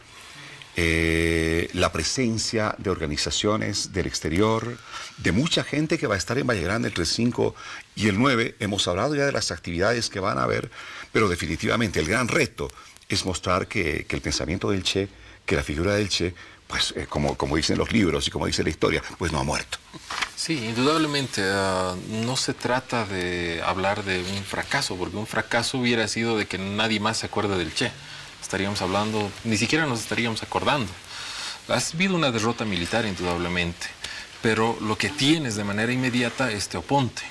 la presencia de organizaciones del exterior, de mucha gente que va a estar en Valle Grande entre el 5 y el 9. Hemos hablado ya de las actividades que van a haber, pero definitivamente el gran reto es mostrar que el pensamiento del Che, que la figura del Che, pues como dicen los libros y como dice la historia, pues no ha muerto.
Sí, indudablemente, no se trata de hablar de un fracaso, porque un fracaso hubiera sido de que nadie más se acuerde del Che. Estaríamos hablando, ni siquiera nos estaríamos acordando. Ha habido una derrota militar, indudablemente, pero lo que tienes de manera inmediata es Teoponte.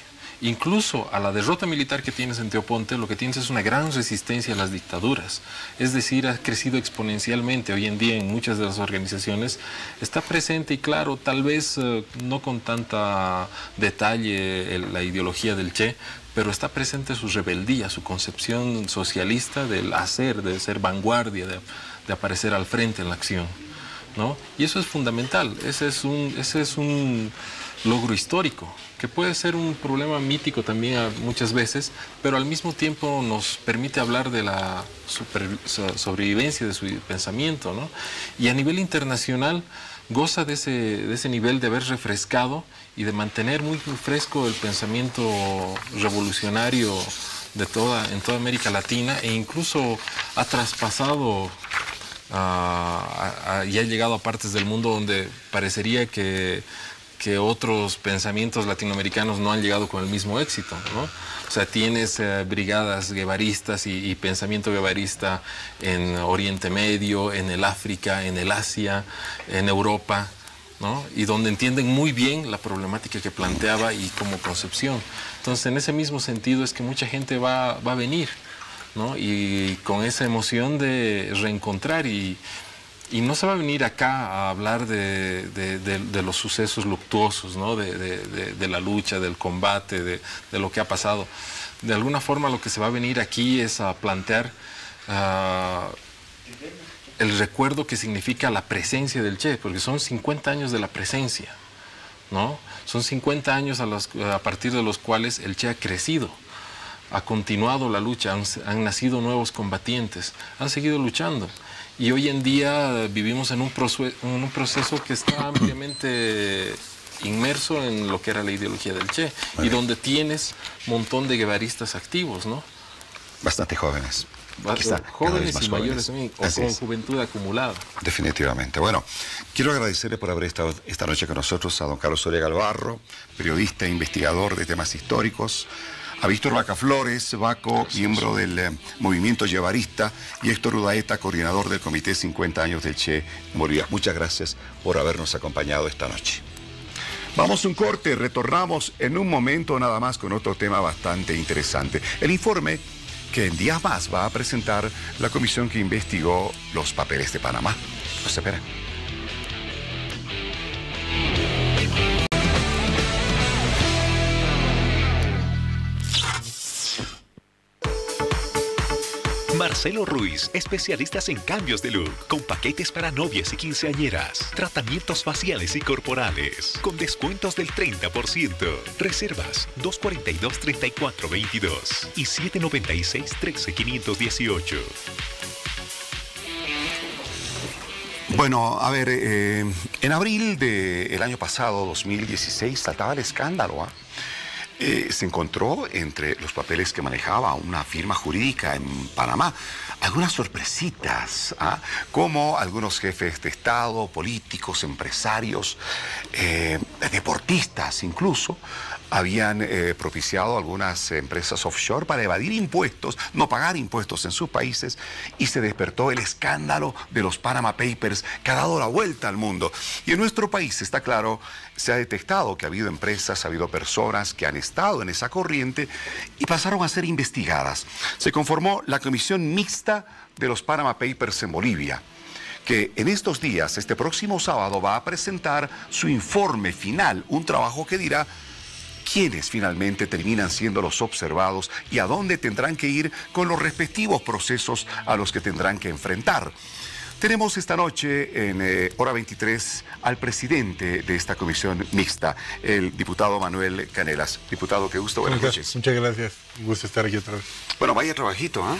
Incluso a la derrota militar que tienes en Teoponte, lo que tienes es una gran resistencia a las dictaduras. Es decir, ha crecido exponencialmente. Hoy en día en muchas de las organizaciones está presente y claro, tal vez no con tanta detalle la ideología del Che, pero está presente su rebeldía, su concepción socialista del hacer, de ser vanguardia, de aparecer al frente en la acción, ¿no? Y eso es fundamental. Ese es un logro histórico, que puede ser un problema mítico también muchas veces, pero al mismo tiempo nos permite hablar de la sobrevivencia de su pensamiento, ¿no? Y a nivel internacional goza de ese nivel de haber refrescado y de mantener muy fresco el pensamiento revolucionario en toda América Latina, e incluso ha traspasado y ha llegado a partes del mundo donde parecería que otros pensamientos latinoamericanos no han llegado con el mismo éxito, ¿no? O sea, tienes brigadas guevaristas y pensamiento guevarista en Oriente Medio, en el África, en el Asia, en Europa, ¿no? Y donde entienden muy bien la problemática que planteaba y como concepción. Entonces, en ese mismo sentido es que mucha gente va a venir, ¿no? Y con esa emoción de reencontrar y no se va a venir acá a hablar de los sucesos luctuosos, ¿no? de la lucha, del combate, de lo que ha pasado. De alguna forma lo que se va a venir aquí es a plantear el recuerdo que significa la presencia del Che, porque son 50 años de la presencia, ¿no? Son 50 años a partir de los cuales el Che ha crecido, ha continuado la lucha, han nacido nuevos combatientes, han seguido luchando. Y hoy en día vivimos en un proceso que está ampliamente inmerso en lo que era la ideología del Che, y donde tienes un montón de guevaristas activos, ¿no?
Bastante jóvenes.
Jóvenes y mayores también, o con juventud acumulada.
Definitivamente. Bueno, quiero agradecerle por haber estado esta noche con nosotros a don Carlos Soria Galvarro, periodista e investigador de temas históricos, a Víctor Vaca Flores, Vaco, miembro del movimiento guevarista, y Héctor Urdaeta, coordinador del Comité 50 años del Che en Bolivia. Muchas gracias por habernos acompañado esta noche. Vamos a un corte, retornamos en un momento nada más con otro tema bastante interesante. El informe que en días más va a presentar la comisión que investigó los papeles de Panamá. Nos espera.
Marcelo Ruiz, especialistas en cambios de look, con paquetes para novias y quinceañeras, tratamientos faciales y corporales, con descuentos del 30%. Reservas 242-3422 y 796-13518.
Bueno, a ver, en abril del año pasado, 2016, saltaba el escándalo. Se encontró entre los papeles que manejaba una firma jurídica en Panamá algunas sorpresitas, como algunos jefes de Estado, políticos, empresarios, deportistas incluso, habían propiciado algunas empresas offshore para evadir impuestos, no pagar impuestos en sus países, y se despertó el escándalo de los Panama Papers que ha dado la vuelta al mundo. Y en nuestro país, está claro, se ha detectado que ha habido empresas, ha habido personas que han estado en esa corriente y pasaron a ser investigadas. Se conformó la Comisión Mixta de los Panama Papers en Bolivia, que en estos días, este próximo sábado, va a presentar su informe final, un trabajo que dirá quiénes finalmente terminan siendo los observados y a dónde tendrán que ir con los respectivos procesos a los que tendrán que enfrentar. Tenemos esta noche en Hora 23 al presidente de esta comisión mixta, el diputado Manuel Canelas. Diputado, qué gusto, buenas noches.
Muchas gracias, un gusto estar aquí otra vez.
Bueno, vaya trabajito, ¿ah?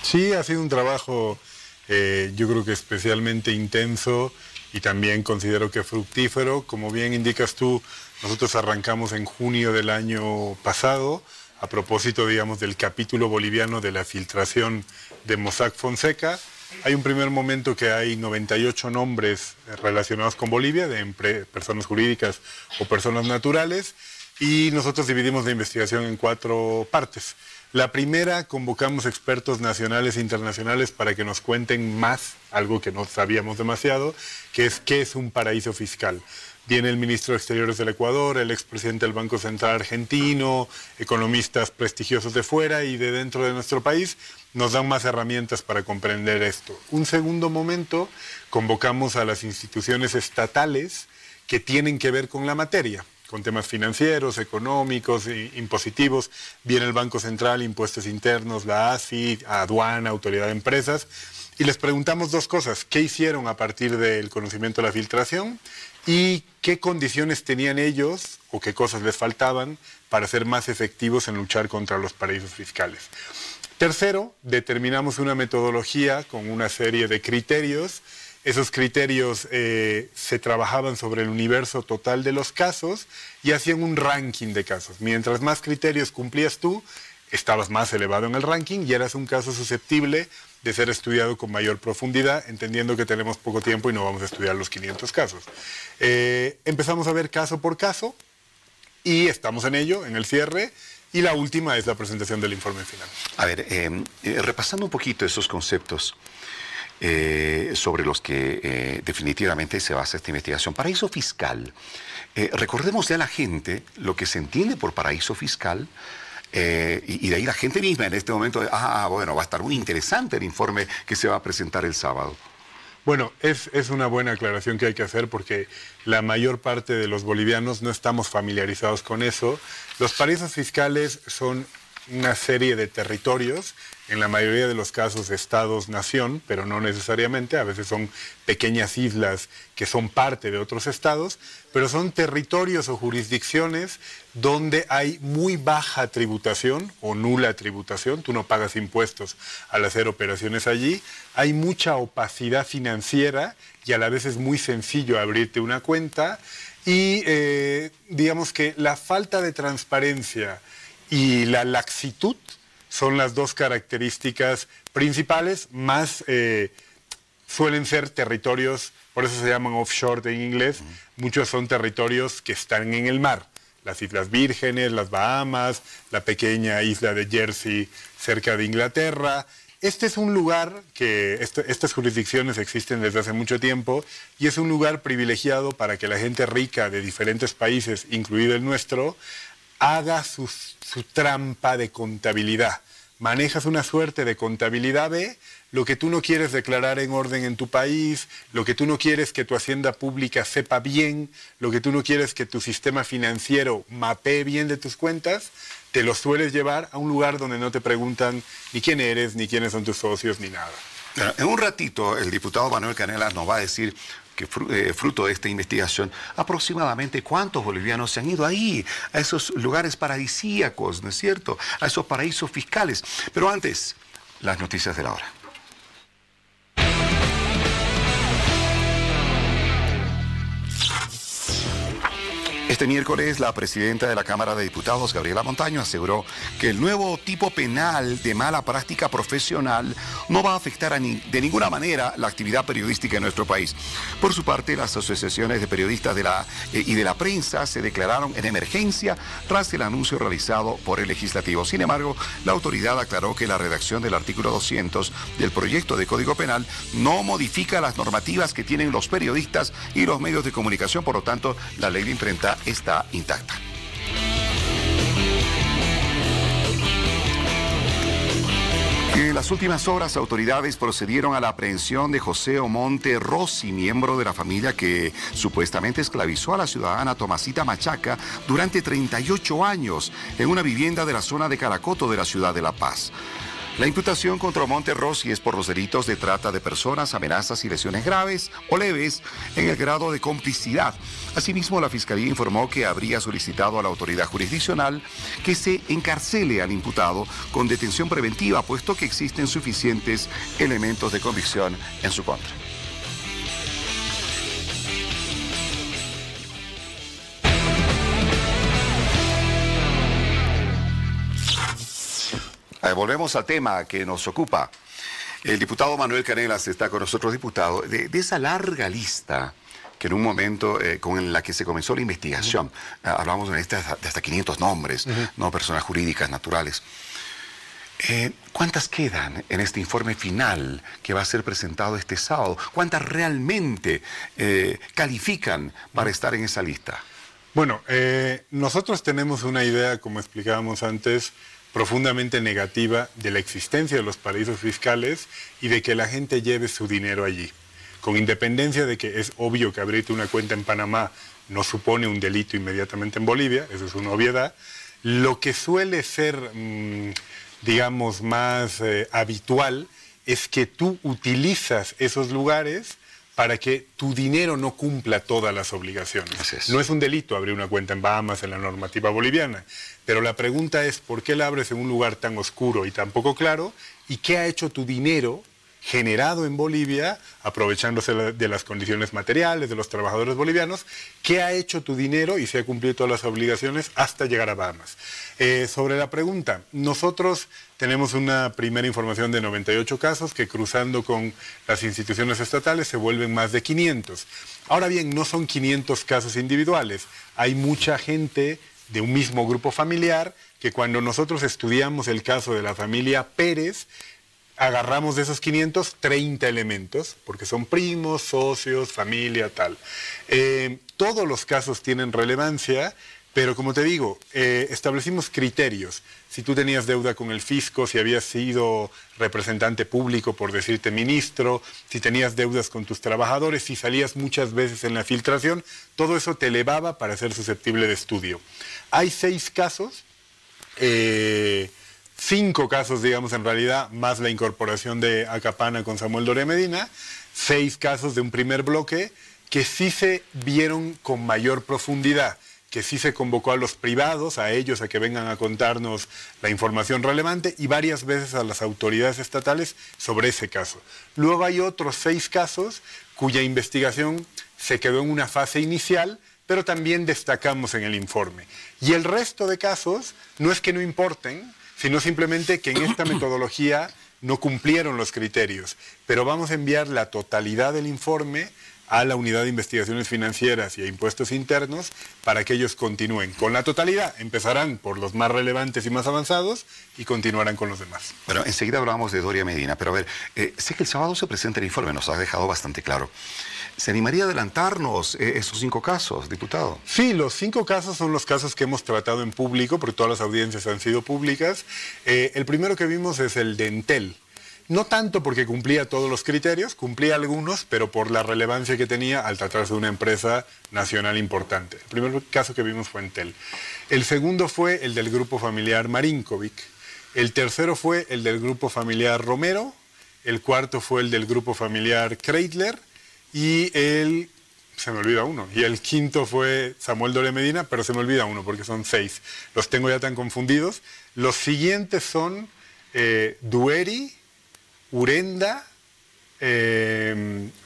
Sí, ha sido un trabajo, yo creo que especialmente intenso y también considero que fructífero. Como bien indicas tú, nosotros arrancamos en junio del año pasado, a propósito, digamos, del capítulo boliviano de la filtración de Mossack Fonseca. Hay un primer momento que hay 98 nombres relacionados con Bolivia, de personas jurídicas o personas naturales, y nosotros dividimos la investigación en 4 partes. La primera, convocamos expertos nacionales e internacionales para que nos cuenten más, algo que no sabíamos demasiado, que es qué es un paraíso fiscal. Viene el ministro de Exteriores del Ecuador, el expresidente del Banco Central argentino, economistas prestigiosos de fuera y de dentro de nuestro país, nos dan más herramientas para comprender esto. Un segundo momento, convocamos a las instituciones estatales que tienen que ver con la materia, con temas financieros, económicos, impositivos. Viene el Banco Central, impuestos internos, la ASFI, aduana, autoridad de empresas, y les preguntamos 2 cosas: ¿qué hicieron a partir del conocimiento de la filtración? Y qué condiciones tenían ellos o qué cosas les faltaban para ser más efectivos en luchar contra los paraísos fiscales. Tercero, determinamos una metodología con una serie de criterios. Esos criterios se trabajaban sobre el universo total de los casos y hacían un ranking de casos. Mientras más criterios cumplías tú, estabas más elevado en el ranking y eras un caso susceptible de ser estudiado con mayor profundidad, entendiendo que tenemos poco tiempo y no vamos a estudiar los 500 casos. Empezamos a ver caso por caso y estamos en ello, en el cierre, y la última es la presentación del informe final.
A ver, repasando un poquito esos conceptos sobre los que definitivamente se basa esta investigación. Paraíso fiscal. Recordémosle a la gente lo que se entiende por paraíso fiscal. Y de ahí la gente misma en este momento, bueno, va a estar muy interesante el informe que se va a presentar el sábado.
Bueno, es una buena aclaración que hay que hacer porque la mayor parte de los bolivianos no estamos familiarizados con eso. Los paraísos fiscales son una serie de territorios, en la mayoría de los casos estados-nación, pero no necesariamente, a veces son pequeñas islas que son parte de otros estados, pero son territorios o jurisdicciones donde hay muy baja tributación o nula tributación, tú no pagas impuestos al hacer operaciones allí, hay mucha opacidad financiera y a la vez es muy sencillo abrirte una cuenta y digamos que la falta de transparencia y la laxitud son las 2 características principales, más suelen ser territorios, por eso se llaman offshore en inglés, muchos son territorios que están en el mar, las Islas Vírgenes, las Bahamas, la pequeña isla de Jersey cerca de Inglaterra. Este es un lugar que, estas jurisdicciones existen desde hace mucho tiempo y es un lugar privilegiado para que la gente rica de diferentes países, incluido el nuestro, haga su trampa de contabilidad, manejas una suerte de contabilidad B, lo que tú no quieres declarar en orden en tu país, lo que tú no quieres que tu hacienda pública sepa bien, lo que tú no quieres que tu sistema financiero mapee bien de tus cuentas, te lo sueles llevar a un lugar donde no te preguntan ni quién eres, ni quiénes son tus socios, ni nada.
En un ratito, el diputado Manuel Canelas nos va a decir que fruto de esta investigación, aproximadamente cuántos bolivianos se han ido ahí, a esos lugares paradisíacos, ¿no es cierto?, a esos paraísos fiscales. Pero antes, las noticias de la hora. Este miércoles, la presidenta de la Cámara de Diputados, Gabriela Montaño, aseguró que el nuevo tipo penal de mala práctica profesional no va a afectar de ninguna manera la actividad periodística en nuestro país. Por su parte, las asociaciones de periodistas y de la prensa se declararon en emergencia tras el anuncio realizado por el legislativo. Sin embargo, la autoridad aclaró que la redacción del artículo 200 del proyecto de Código Penal no modifica las normativas que tienen los periodistas y los medios de comunicación, por lo tanto, la ley de imprenta está intacta. En las últimas horas, autoridades procedieron a la aprehensión de José Omonte Rossi, miembro de la familia que supuestamente esclavizó a la ciudadana Tomasita Machaca durante 38 años en una vivienda de la zona de Caracoto de la ciudad de La Paz. La imputación contra Omonte Rossi es por los delitos de trata de personas, amenazas y lesiones graves o leves en el grado de complicidad. Asimismo, la Fiscalía informó que habría solicitado a la autoridad jurisdiccional que se encarcele al imputado con detención preventiva, puesto que existen suficientes elementos de convicción en su contra. Volvemos al tema que nos ocupa. El diputado Manuel Canelas está con nosotros, diputado, de esa larga lista que en un momento con la que se comenzó la investigación, hablamos de hasta 500 nombres, no personas jurídicas, naturales. ¿Cuántas quedan en este informe final que va a ser presentado este sábado? ¿Cuántas realmente califican para estar en esa lista?
Bueno, nosotros tenemos una idea, como explicábamos antes, profundamente negativa de la existencia de los paraísos fiscales y de que la gente lleve su dinero allí. Con independencia de que es obvio que abrirte una cuenta en Panamá no supone un delito inmediatamente en Bolivia, eso es una obviedad, lo que suele ser, digamos, más habitual es que tú utilizas esos lugares para que tu dinero no cumpla todas las obligaciones. No es un delito abrir una cuenta en Bahamas en la normativa boliviana, pero la pregunta es ¿por qué la abres en un lugar tan oscuro y tan poco claro? ¿Y qué ha hecho tu dinero generado en Bolivia, aprovechándose de las condiciones materiales de los trabajadores bolivianos? ¿Qué ha hecho tu dinero y se ha cumplido todas las obligaciones hasta llegar a Bahamas? Sobre la pregunta, nosotros tenemos una primera información de 98 casos que cruzando con las instituciones estatales se vuelven más de 500. Ahora bien, no son 500 casos individuales. Hay mucha gente de un mismo grupo familiar que cuando nosotros estudiamos el caso de la familia Pérez, agarramos de esos 500 30 elementos, porque son primos, socios, familia, tal. Todos los casos tienen relevancia, pero como te digo, establecimos criterios. Si tú tenías deuda con el fisco, si habías sido representante público, por decirte ministro, si tenías deudas con tus trabajadores, si salías muchas veces en la filtración, todo eso te elevaba para ser susceptible de estudio. Hay 6 casos, 5 casos, digamos, en realidad, más la incorporación de Acapana con Samuel Doria Medina, 6 casos de un primer bloque que sí se vieron con mayor profundidad, que sí se convocó a los privados, a ellos, a que vengan a contarnos la información relevante y varias veces a las autoridades estatales sobre ese caso. Luego hay otros 6 casos cuya investigación se quedó en una fase inicial, pero también destacamos en el informe. Y el resto de casos no es que no importen, sino simplemente que en esta metodología no cumplieron los criterios. Pero vamos a enviar la totalidad del informe a la Unidad de Investigaciones Financieras y a Impuestos Internos para que ellos continúen con la totalidad. Empezarán por los más relevantes y más avanzados y continuarán con los demás.
Bueno, enseguida hablamos de Doria Medina, pero a ver, sé que el sábado se presenta el informe, nos ha dejado bastante claro. ¿Se animaría a adelantarnos esos 5 casos, diputado?
Sí, los 5 casos son los casos que hemos tratado en público, porque todas las audiencias han sido públicas. El primero que vimos es el de Entel. No tanto porque cumplía todos los criterios, cumplía algunos, pero por la relevancia que tenía al tratarse de una empresa nacional importante. El primer caso que vimos fue Entel. El segundo fue el del grupo familiar Marinkovic. El tercero fue el del grupo familiar Romero. El cuarto fue el del grupo familiar Kreidler. Y se me olvida uno, y el quinto fue Samuel Doria Medina, pero se me olvida uno porque son 6. Los tengo ya tan confundidos. Los siguientes son Dueri, Urenda,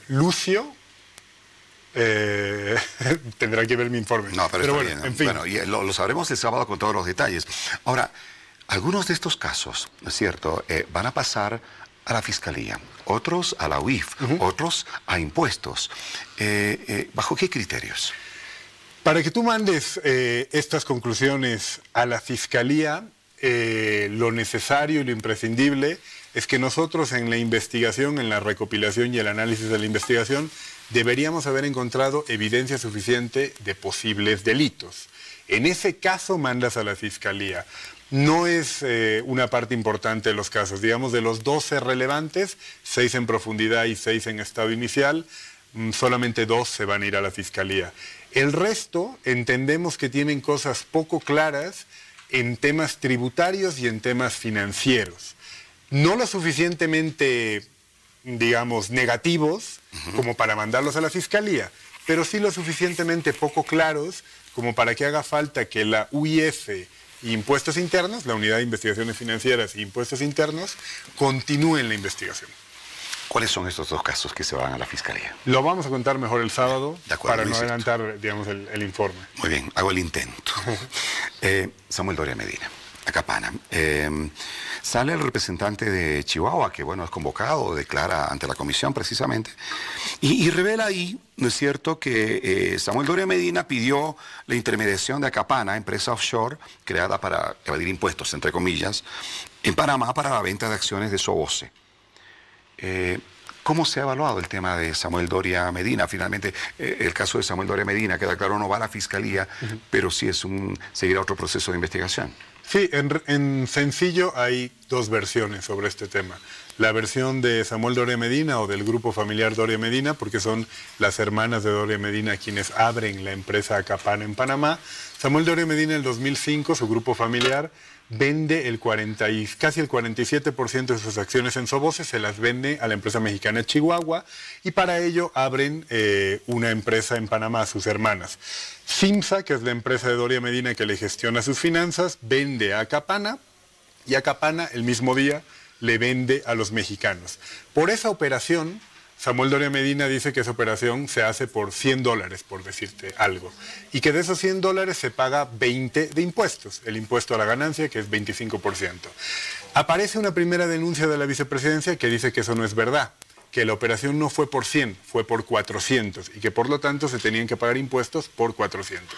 Lucio. Tendrá que ver mi informe.
No, pero
bueno,
bien.
En fin.
Bueno, y lo sabremos el sábado con todos los detalles. Ahora, algunos de estos casos, ¿no es cierto?, van a pasar a la Fiscalía, otros a la UIF, otros a impuestos. ¿Bajo qué criterios?
Para que tú mandes estas conclusiones a la Fiscalía, lo necesario y lo imprescindible es que nosotros en la investigación, en la recopilación y el análisis de la investigación, deberíamos haber encontrado evidencia suficiente de posibles delitos. En ese caso mandas a la Fiscalía. No es una parte importante de los casos. Digamos, de los 12 relevantes, 6 en profundidad y 6 en estado inicial, solamente 2 se van a ir a la Fiscalía. El resto entendemos que tienen cosas poco claras en temas tributarios y en temas financieros. No lo suficientemente, digamos, negativos como para mandarlos a la Fiscalía, pero sí lo suficientemente poco claros como para que haga falta que la UIF y Impuestos Internos, la Unidad de Investigaciones Financieras e Impuestos Internos, continúen la investigación.
¿Cuáles son estos 2 casos que se van a la Fiscalía?
Lo vamos a contar mejor el sábado, para no
insisto.
adelantar, digamos, el informe.
Muy bien, hago el intento. Samuel Doria Medina, Acapana. Sale el representante de Chihuahua, que bueno, es convocado, declara ante la comisión precisamente, y revela ahí, ¿no es cierto?, que Samuel Doria Medina pidió la intermediación de Acapana, empresa offshore creada para evadir impuestos, entre comillas, en Panamá para la venta de acciones de Soboce. ¿Cómo se ha evaluado el tema de Samuel Doria Medina? Finalmente, el caso de Samuel Doria Medina, queda claro, no va a la Fiscalía, pero sí seguirá otro proceso de investigación.
Sí, en sencillo hay 2 versiones sobre este tema. La versión de Samuel Doria Medina o del grupo familiar Doria Medina, porque son las hermanas de Doria Medina quienes abren la empresa Acapana en Panamá. Samuel Doria Medina en el 2005, su grupo familiar, vende casi el 47% de sus acciones en Soboce, se las vende a la empresa mexicana Chihuahua, y para ello abren una empresa en Panamá, sus hermanas. Simsa, que es la empresa de Doria Medina que le gestiona sus finanzas, vende a Acapana, y Acapana el mismo día le vende a los mexicanos. Por esa operación, Samuel Doria Medina dice que esa operación se hace por $100, por decirte algo, y que de esos $100 se paga 20 de impuestos, el impuesto a la ganancia, que es 25%. Aparece una primera denuncia de la vicepresidencia que dice que eso no es verdad, que la operación no fue por 100, fue por 400, y que por lo tanto se tenían que pagar impuestos por 400.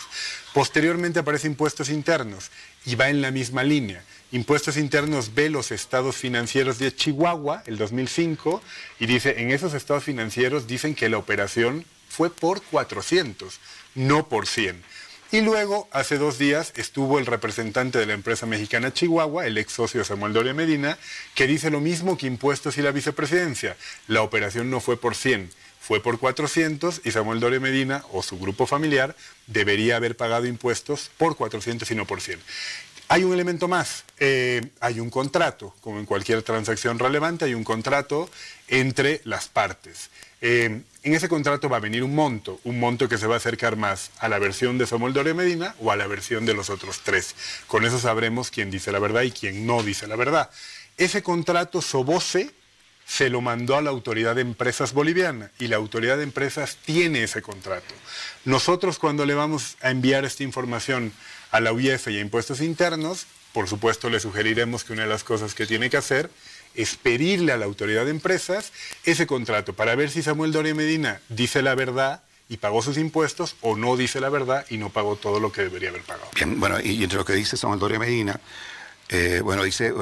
Posteriormente aparece Impuestos Internos, y va en la misma línea. Impuestos Internos ve los estados financieros de Chihuahua, el 2005, y dice, en esos estados financieros dicen que la operación fue por 400, no por 100. Y luego, hace 2 días, estuvo el representante de la empresa mexicana Chihuahua, el ex socio de Samuel Doria Medina, que dice lo mismo que Impuestos y la vicepresidencia. La operación no fue por 100, fue por 400, y Samuel Doria Medina, o su grupo familiar, debería haber pagado impuestos por 400 y no por 100. Hay un elemento más, hay un contrato, como en cualquier transacción relevante, hay un contrato entre las partes. En ese contrato va a venir un monto que se va a acercar más a la versión de Samuel Doria Medina o a la versión de los otros 3. Con eso sabremos quién dice la verdad y quién no dice la verdad. Ese contrato Soboce se lo mandó a la Autoridad de Empresas Boliviana, y la Autoridad de Empresas tiene ese contrato. Nosotros, cuando le vamos a enviar esta información a la UIF y a Impuestos Internos, por supuesto le sugeriremos que una de las cosas que tiene que hacer es pedirle a la Autoridad de Empresas ese contrato para ver si Samuel Doria Medina dice la verdad y pagó sus impuestos, o no dice la verdad y no pagó todo lo que debería haber pagado.
Bien, bueno, y entre lo que dice Samuel Doria Medina,
Dice,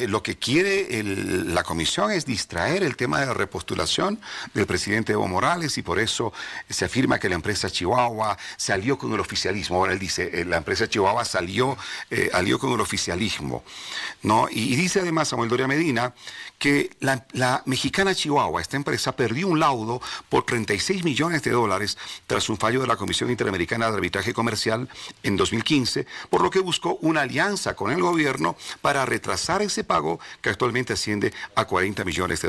lo que quiere la comisión es distraer el tema de la repostulación del presidente Evo Morales y por eso se afirma que la empresa Chihuahua se alió con el oficialismo. Ahora él dice, la empresa Chihuahua alió con el oficialismo, ¿no? Y dice además Samuel Doria Medina que la mexicana Chihuahua, esta empresa, perdió un laudo por $36 millones tras un fallo de la Comisión Interamericana de Arbitraje Comercial en 2015, por lo que buscó una alianza con el gobierno para retrasar ese pago que actualmente asciende a $40 millones.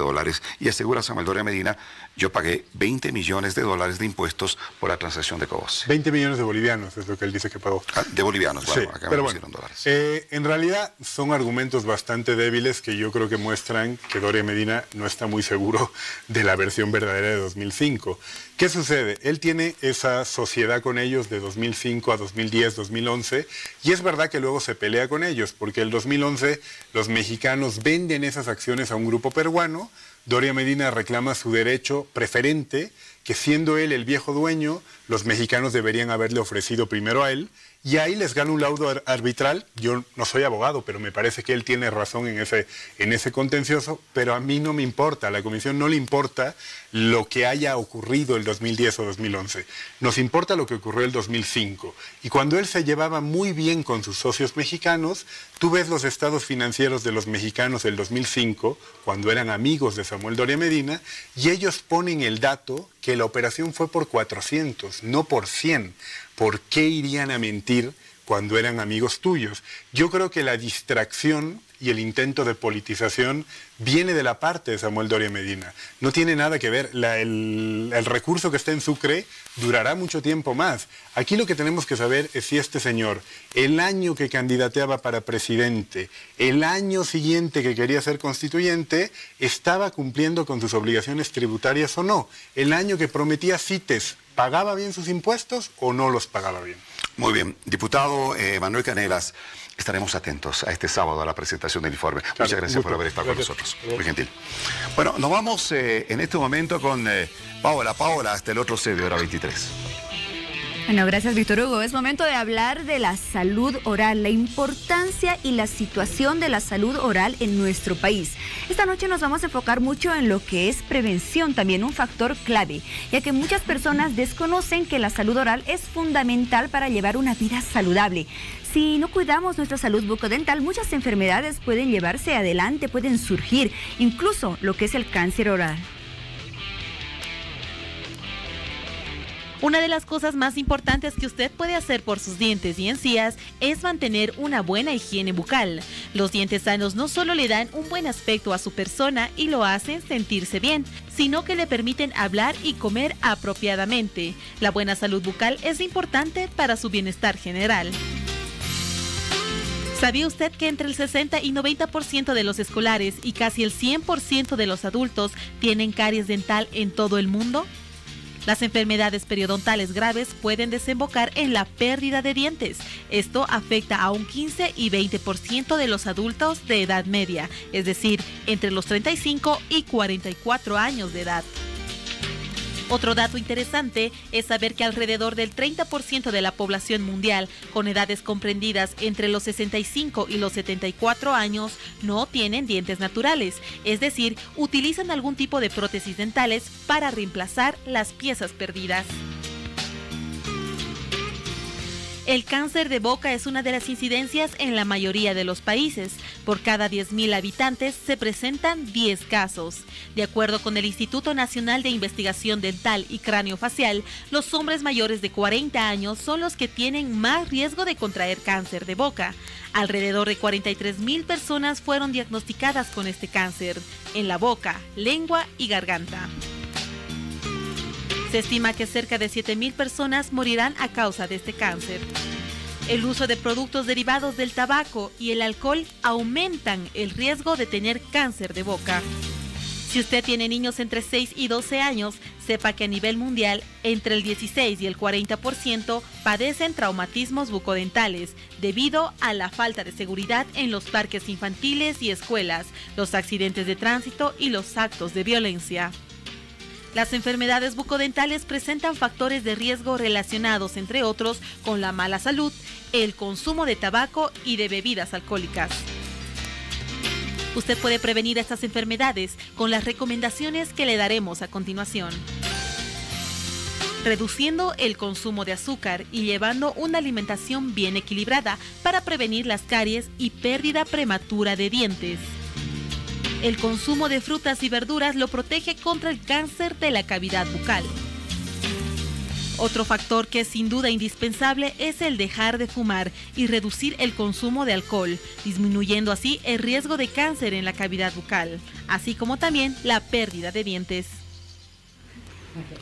Y asegura Samuel Doria Medina, yo pagué $20 millones de impuestos por la transacción de Cobos.
20 millones de bolivianos es lo que él dice que pagó.
De bolivianos, bueno,
sí,
acá
pero
me
bueno,
pusieron dólares.
En realidad son argumentos bastante débiles que yo creo que muestran que Doria Medina no está muy seguro de la versión verdadera de 2005. ¿Qué sucede? Él tiene esa sociedad con ellos de 2005 a 2010, 2011, y es verdad que luego se pelea con ellos, porque el 2011 los mexicanos venden esas acciones a un grupo peruano. Doria Medina reclama su derecho preferente, que siendo él el viejo dueño, los mexicanos deberían haberle ofrecido primero a él, y ahí les gana un laudo arbitral. Yo no soy abogado, pero me parece que él tiene razón en ese contencioso, pero a mí no me importa, a la comisión no le importa lo que haya ocurrido el 2010 o 2011. Nos importa lo que ocurrió el 2005. Y cuando él se llevaba muy bien con sus socios mexicanos, tú ves los estados financieros de los mexicanos del 2005, cuando eran amigos de Samuel Doria Medina, y ellos ponen el dato que la operación fue por 400, no por 100. ¿Por qué irían a mentir cuando eran amigos tuyos? Yo creo que la distracción y el intento de politización viene de la parte de Samuel Doria Medina. No tiene nada que ver. El recurso que está en Sucre durará mucho tiempo más. Aquí lo que tenemos que saber es si este señor, el año que candidateaba para presidente, el año siguiente que quería ser constituyente, estaba cumpliendo con sus obligaciones tributarias o no. El año que prometía CITES, ¿pagaba bien sus impuestos o no los pagaba bien?
Muy bien. Diputado Manuel Canelas, estaremos atentos a este sábado a la presentación del informe. Claro, muchas gracias por haber estado con nosotros. Muy gentil. Bueno, nos vamos en este momento con Paola, hasta el otro sede, hora 23.
Bueno, gracias Víctor Hugo. Es momento de hablar de la salud oral, la importancia y la situación de la salud oral en nuestro país. Esta noche nos vamos a enfocar mucho en lo que es prevención, también un factor clave, ya que muchas personas desconocen que la salud oral es fundamental para llevar una vida saludable. Si no cuidamos nuestra salud bucodental, muchas enfermedades pueden llevarse adelante, pueden surgir, incluso lo que es el cáncer oral.
Una de las cosas más importantes que usted puede hacer por sus dientes y encías es mantener una buena higiene bucal. Los dientes sanos no solo le dan un buen aspecto a su persona y lo hacen sentirse bien, sino que le permiten hablar y comer apropiadamente. La buena salud bucal es importante para su bienestar general. ¿Sabía usted que entre el 60 y 90% de los escolares y casi el 100% de los adultos tienen caries dental en todo el mundo? Las enfermedades periodontales graves pueden desembocar en la pérdida de dientes. Esto afecta a un 15 y 20% de los adultos de edad media, es decir, entre los 35 y 44 años de edad. Otro dato interesante es saber que alrededor del 30% de la población mundial con edades comprendidas entre los 65 y los 74 años no tienen dientes naturales, es decir, utilizan algún tipo de prótesis dentales para reemplazar las piezas perdidas. El cáncer de boca es una de las incidencias en la mayoría de los países. Por cada 10.000 habitantes se presentan 10 casos. De acuerdo con el Instituto Nacional de Investigación Dental y Craneofacial, los hombres mayores de 40 años son los que tienen más riesgo de contraer cáncer de boca. Alrededor de 43.000 personas fueron diagnosticadas con este cáncer en la boca, lengua y garganta. Se estima que cerca de 7.000 personas morirán a causa de este cáncer. El uso de productos derivados del tabaco y el alcohol aumentan el riesgo de tener cáncer de boca. Si usted tiene niños entre 6 y 12 años, sepa que a nivel mundial, entre el 16 y el 40% padecen traumatismos bucodentales debido a la falta de seguridad en los parques infantiles y escuelas, los accidentes de tránsito y los actos de violencia. Las enfermedades bucodentales presentan factores de riesgo relacionados, entre otros, con la mala salud, el consumo de tabaco y de bebidas alcohólicas. Usted puede prevenir estas enfermedades con las recomendaciones que le daremos a continuación. Reduciendo el consumo de azúcar y llevando una alimentación bien equilibrada para prevenir las caries y pérdida prematura de dientes. El consumo de frutas y verduras lo protege contra el cáncer de la cavidad bucal. Otro factor que es sin duda indispensable es el dejar de fumar y reducir el consumo de alcohol, disminuyendo así el riesgo de cáncer en la cavidad bucal, así como también la pérdida de dientes.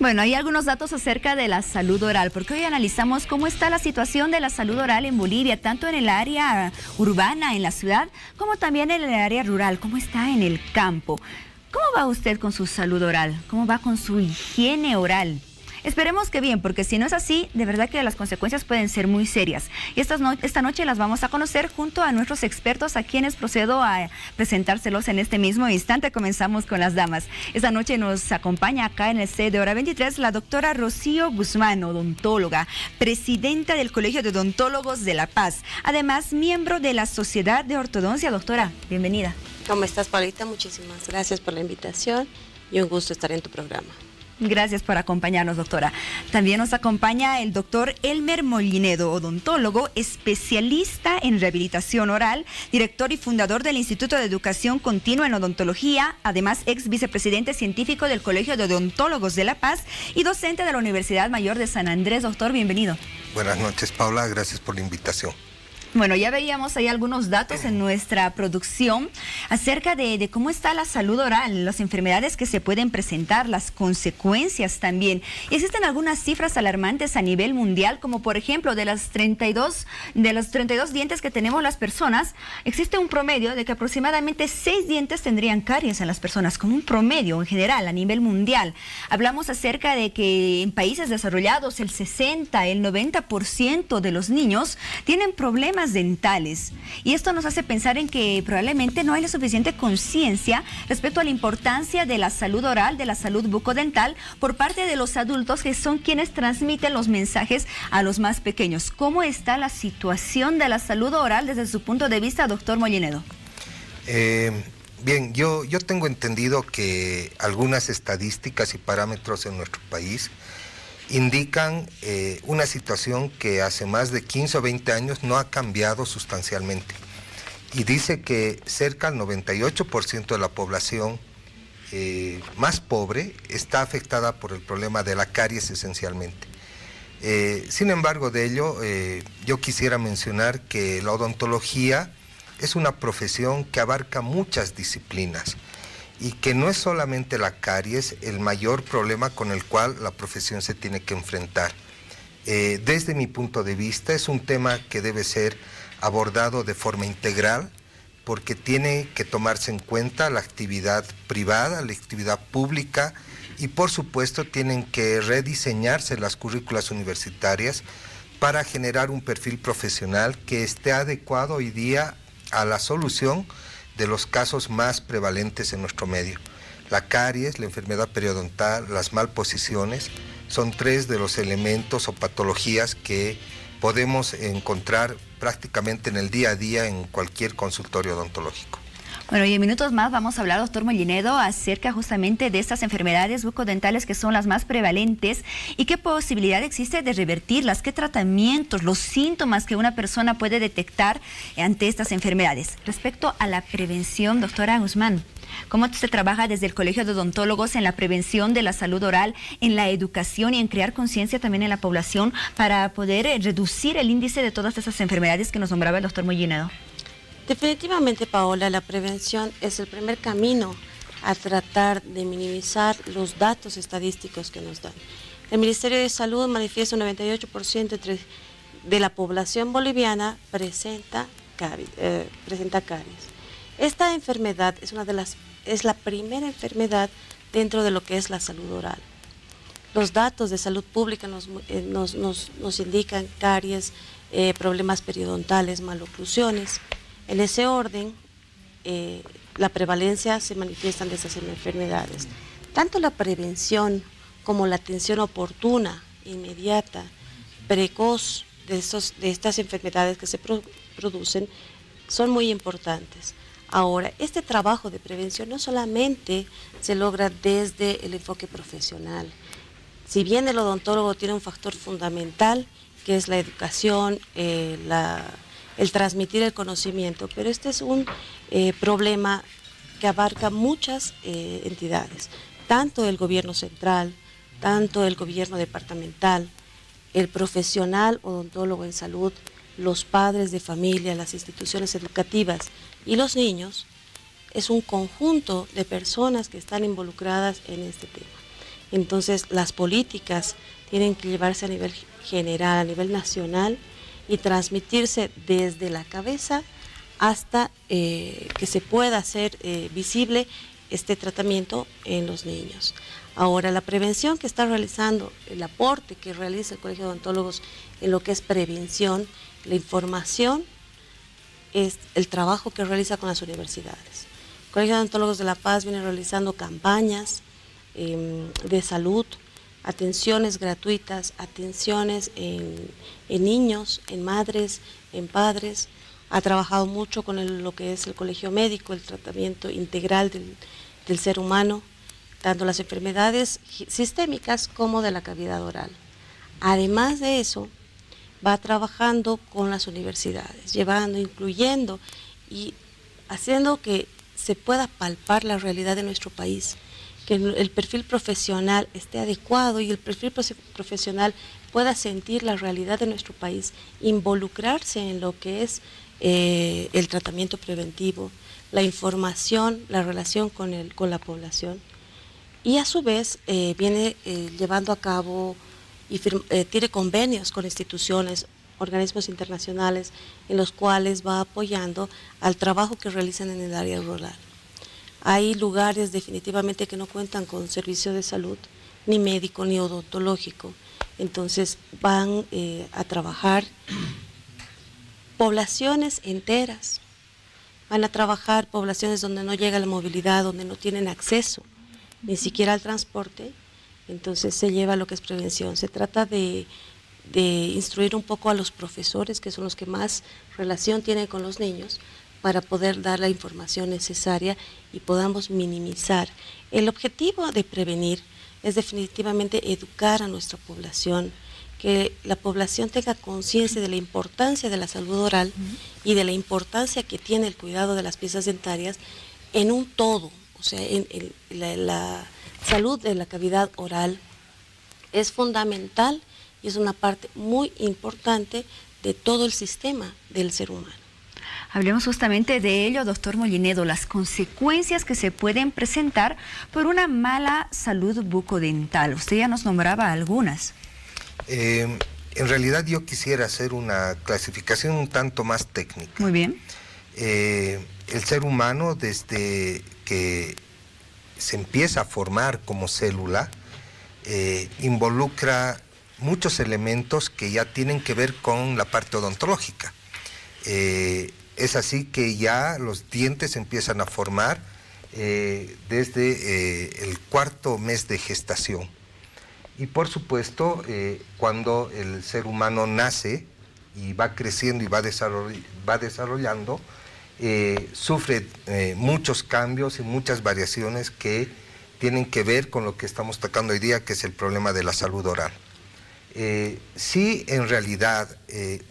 Bueno, hay algunos datos acerca de la salud oral, porque hoy analizamos cómo está la situación de la salud oral en Bolivia, tanto en el área urbana, en la ciudad, como también en el área rural, cómo está en el campo. ¿Cómo va usted con su salud oral? ¿Cómo va con su higiene oral? Esperemos que bien, porque si no es así, de verdad que las consecuencias pueden ser muy serias. Y esta noche las vamos a conocer junto a nuestros expertos, a quienes procedo a presentárselos en este mismo instante. Comenzamos con las damas. Esta noche nos acompaña acá en el set de Hora 23 la doctora Rocío Guzmán, odontóloga, presidenta del Colegio de Odontólogos de La Paz, además miembro de la Sociedad de Ortodoncia. Doctora, bienvenida.
¿Cómo estás, Paulita? Muchísimas gracias por la invitación y un gusto estar en tu programa.
Gracias por acompañarnos, doctora. También nos acompaña el doctor Elmer Mollinedo, odontólogo, especialista en rehabilitación oral, director y fundador del Instituto de Educación Continua en Odontología, además ex vicepresidente científico del Colegio de Odontólogos de La Paz y docente de la Universidad Mayor de San Andrés. Doctor, bienvenido.
Buenas noches, Paula. Gracias por la invitación.
Bueno, ya veíamos ahí algunos datos en nuestra producción acerca de cómo está la salud oral, las enfermedades que se pueden presentar, las consecuencias también. Y existen algunas cifras alarmantes a nivel mundial, como por ejemplo de los 32 dientes que tenemos las personas, existe un promedio de que aproximadamente 6 dientes tendrían caries en las personas, como un promedio en general a nivel mundial. Hablamos acerca de que en países desarrollados el 60, el 90% de los niños tienen problemas dentales, y esto nos hace pensar en que probablemente no hay la suficiente conciencia respecto a la importancia de la salud oral, de la salud bucodental por parte de los adultos, que son quienes transmiten los mensajes a los más pequeños. ¿Cómo está la situación de la salud oral desde su punto de vista, doctor Mollinedo?
Bien, yo tengo entendido que algunas estadísticas y parámetros en nuestro país indican una situación que hace más de 15 o 20 años no ha cambiado sustancialmente. Y dice que cerca del 98% de la población más pobre está afectada por el problema de la caries esencialmente. Sin embargo de ello, yo quisiera mencionar que la odontología es una profesión que abarca muchas disciplinas, y que no es solamente la caries el mayor problema con el cual la profesión se tiene que enfrentar. Desde mi punto de vista es un tema que debe ser abordado de forma integral, porque tiene que tomarse en cuenta la actividad privada, la actividad pública, y por supuesto tienen que rediseñarse las currículas universitarias para generar un perfil profesional que esté adecuado hoy día a la solución de los casos más prevalentes en nuestro medio. La caries, la enfermedad periodontal, las malposiciones, son 3 de los elementos o patologías que podemos encontrar prácticamente en el día a día en cualquier consultorio odontológico.
Bueno, y en minutos más vamos a hablar, doctor Mollinedo, acerca justamente de estas enfermedades bucodentales que son las más prevalentes y qué posibilidad existe de revertirlas, qué tratamientos, los síntomas que una persona puede detectar ante estas enfermedades. Respecto a la prevención, doctora Guzmán, ¿cómo se trabaja desde el Colegio de Odontólogos en la prevención de la salud oral, en la educación y en crear conciencia también en la población para poder reducir el índice de todas esas enfermedades que nos nombraba el doctor Mollinedo?
Definitivamente, Paola, la prevención es el primer camino a tratar de minimizar los datos estadísticos que nos dan. El Ministerio de Salud manifiesta un 98% de la población boliviana presenta caries. Esta enfermedad es la primera enfermedad dentro de lo que es la salud oral. Los datos de salud pública nos indican caries, problemas periodontales, maloclusiones. En ese orden, la prevalencia se manifiestan de esas enfermedades. Tanto la prevención como la atención oportuna, inmediata, precoz de estas enfermedades que se producen son muy importantes. Ahora, este trabajo de prevención no solamente se logra desde el enfoque profesional. Si bien el odontólogo tiene un factor fundamental, que es la educación, el transmitir el conocimiento, pero este es un problema que abarca muchas entidades, tanto el gobierno central, tanto el gobierno departamental, el profesional odontólogo en salud, los padres de familia, las instituciones educativas y los niños. Es un conjunto de personas que están involucradas en este tema. Entonces, las políticas tienen que llevarse a nivel general, a nivel nacional, y transmitirse desde la cabeza hasta que se pueda hacer visible este tratamiento en los niños. Ahora, la prevención que está realizando, el aporte que realiza el Colegio de Odontólogos en lo que es prevención, la información, es el trabajo que realiza con las universidades. El Colegio de Odontólogos de La Paz viene realizando campañas de salud, atenciones gratuitas, atenciones en niños, en madres, en padres. Ha trabajado mucho con lo que es el colegio médico, el tratamiento integral del ser humano, tanto las enfermedades sistémicas como de la cavidad oral. Además de eso, va trabajando con las universidades, llevando, incluyendo y haciendo que se pueda palpar la realidad de nuestro país, que el perfil profesional esté adecuado y el perfil profesional pueda sentir la realidad de nuestro país, involucrarse en lo que es el tratamiento preventivo, la información, la relación con la población, y a su vez viene llevando a cabo y tiene convenios con instituciones, organismos internacionales, en los cuales va apoyando al trabajo que realizan en el área rural. Hay lugares definitivamente que no cuentan con servicio de salud, ni médico ni odontológico, entonces van a trabajar poblaciones enteras, van a trabajar poblaciones donde no llega la movilidad, donde no tienen acceso ni siquiera al transporte. Entonces se lleva lo que es prevención. Se trata de instruir un poco a los profesores, que son los que más relación tienen con los niños, para poder dar la información necesaria y podamos minimizar. El objetivo de prevenir es definitivamente educar a nuestra población, que la población tenga conciencia de la importancia de la salud oral y de la importancia que tiene el cuidado de las piezas dentarias en un todo. O sea, la salud de la cavidad oral es fundamental y es una parte muy importante de todo el sistema del ser humano.
Hablemos justamente de ello, doctor Mollinedo, las consecuencias que se pueden presentar por una mala salud bucodental. Usted ya nos nombraba algunas.
En realidad yo quisiera hacer una clasificación un tanto más técnica.
Muy bien.
El ser humano, desde que se empieza a formar como célula, involucra muchos elementos que ya tienen que ver con la parte odontológica. Es así que ya los dientes empiezan a formar desde el 4º mes de gestación. Y por supuesto, cuando el ser humano nace y va creciendo y va desarrollando, sufre muchos cambios y muchas variaciones que tienen que ver con lo que estamos tocando hoy día, que es el problema de la salud oral. Si en realidad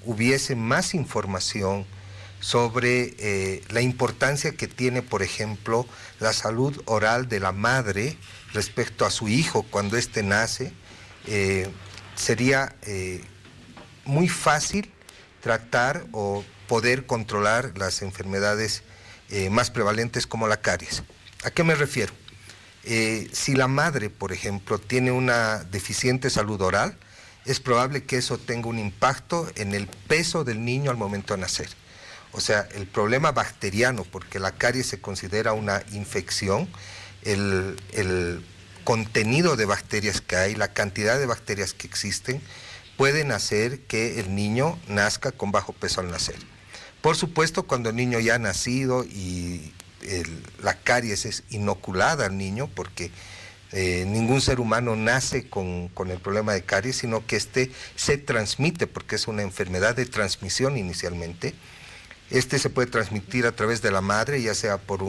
hubiese más información sobre la importancia que tiene, por ejemplo, la salud oral de la madre respecto a su hijo cuando éste nace, sería muy fácil tratar o poder controlar las enfermedades más prevalentes como la caries. ¿A qué me refiero? Si la madre, por ejemplo, tiene una deficiente salud oral, es probable que eso tenga un impacto en el peso del niño al momento de nacer. O sea, el problema bacteriano, porque la caries se considera una infección, el contenido de bacterias que hay, la cantidad de bacterias que existen, pueden hacer que el niño nazca con bajo peso al nacer. Por supuesto, cuando el niño ya ha nacido y la caries es inoculada al niño, porque ningún ser humano nace con el problema de caries, sino que este se transmite porque es una enfermedad de transmisión inicialmente. Este se puede transmitir a través de la madre, ya sea por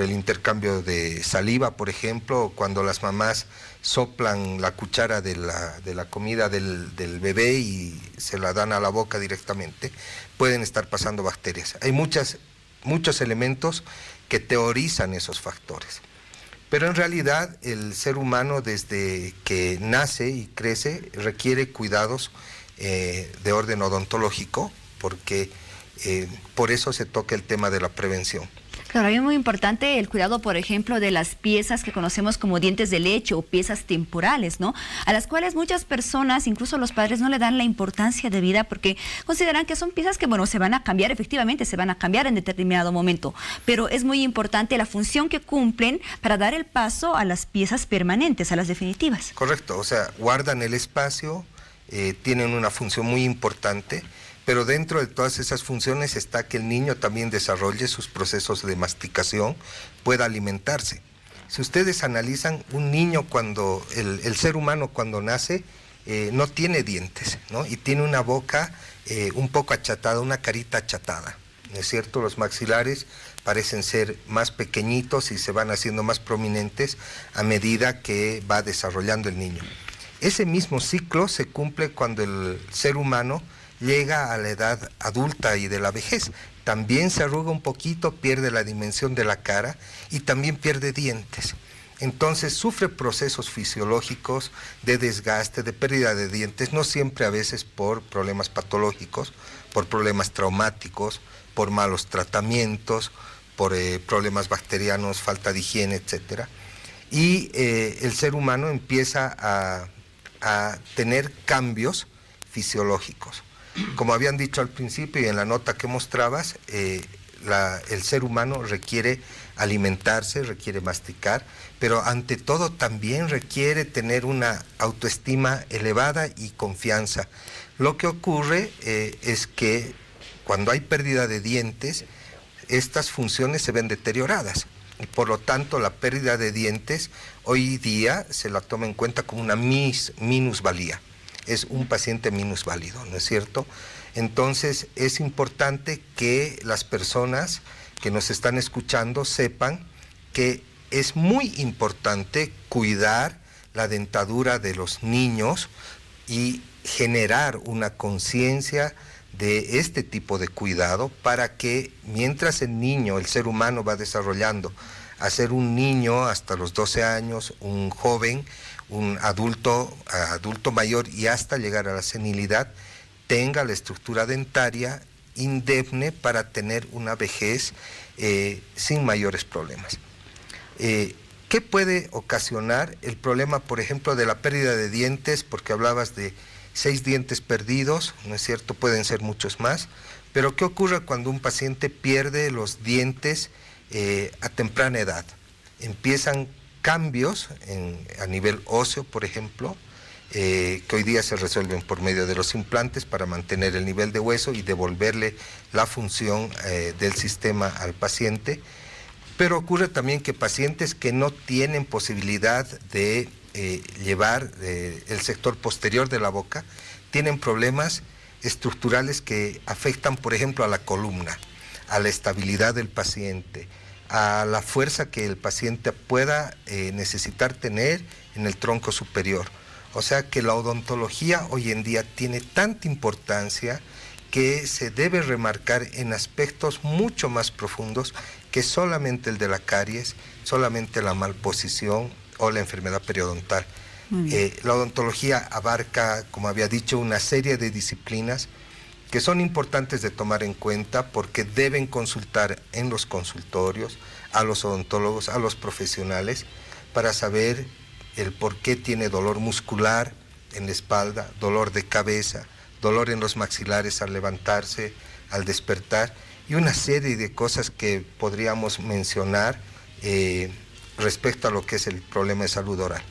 el intercambio de saliva, por ejemplo, o cuando las mamás soplan la cuchara de la comida del bebé y se la dan a la boca directamente, pueden estar pasando bacterias. Hay muchos elementos que teorizan esos factores. Pero en realidad el ser humano desde que nace y crece requiere cuidados de orden odontológico, porque por eso se toca el tema de la prevención.
Claro, es muy importante el cuidado, por ejemplo, de las piezas que conocemos como dientes de leche o piezas temporales, ¿no? A las cuales muchas personas, incluso los padres, no le dan la importancia de vida porque consideran que son piezas que, bueno, se van a cambiar, efectivamente, se van a cambiar en determinado momento. Pero es muy importante la función que cumplen para dar el paso a las piezas permanentes, a las definitivas.
Correcto, o sea, guardan el espacio, tienen una función muy importante. Pero dentro de todas esas funciones está que el niño también desarrolle sus procesos de masticación, pueda alimentarse. Si ustedes analizan, un niño cuando, el ser humano cuando nace, no tiene dientes, ¿no? Y tiene una boca un poco achatada, una carita achatada, ¿no es cierto? Los maxilares parecen ser más pequeñitos y se van haciendo más prominentes a medida que va desarrollando el niño. Ese mismo ciclo se cumple cuando el ser humano llega a la edad adulta y de la vejez. También se arruga un poquito, pierde la dimensión de la cara y también pierde dientes. Entonces sufre procesos fisiológicos de desgaste, de pérdida de dientes, no siempre a veces por problemas patológicos, por problemas traumáticos, por malos tratamientos, por problemas bacterianos, falta de higiene, etc. Y el ser humano empieza a tener cambios fisiológicos. Como habían dicho al principio y en la nota que mostrabas, el ser humano requiere alimentarse, requiere masticar, pero ante todo también requiere tener una autoestima elevada y confianza. Lo que ocurre es que cuando hay pérdida de dientes, estas funciones se ven deterioradas. Y por lo tanto, la pérdida de dientes hoy día se la toma en cuenta como una minusvalía. Es un paciente minusválido, ¿no es cierto? Entonces es importante que las personas que nos están escuchando sepan que es muy importante cuidar la dentadura de los niños y generar una conciencia de este tipo de cuidado para que mientras el niño, el ser humano va desarrollando a ser un niño hasta los 12 años, un joven, un adulto mayor y hasta llegar a la senilidad, tenga la estructura dentaria indemne para tener una vejez sin mayores problemas. ¿Qué puede ocasionar el problema, por ejemplo, de la pérdida de dientes? Porque hablabas de 6 dientes perdidos, ¿no es cierto? Pueden ser muchos más, pero ¿qué ocurre cuando un paciente pierde los dientes a temprana edad? Empiezan cambios a nivel óseo, por ejemplo, que hoy día se resuelven por medio de los implantes para mantener el nivel de hueso y devolverle la función del sistema al paciente. Pero ocurre también que pacientes que no tienen posibilidad de llevar el sector posterior de la boca, tienen problemas estructurales que afectan, por ejemplo, a la columna, a la estabilidad del paciente, a la fuerza que el paciente pueda necesitar tener en el tronco superior. O sea que la odontología hoy en día tiene tanta importancia que se debe remarcar en aspectos mucho más profundos que solamente el de la caries, solamente la malposición o la enfermedad periodontal. La odontología abarca, como había dicho, una serie de disciplinas que son importantes de tomar en cuenta porque deben consultar en los consultorios a los odontólogos, a los profesionales, para saber el por qué tiene dolor muscular en la espalda, dolor de cabeza, dolor en los maxilares al levantarse, al despertar, y una serie de cosas que podríamos mencionar respecto a lo que es el problema de salud oral.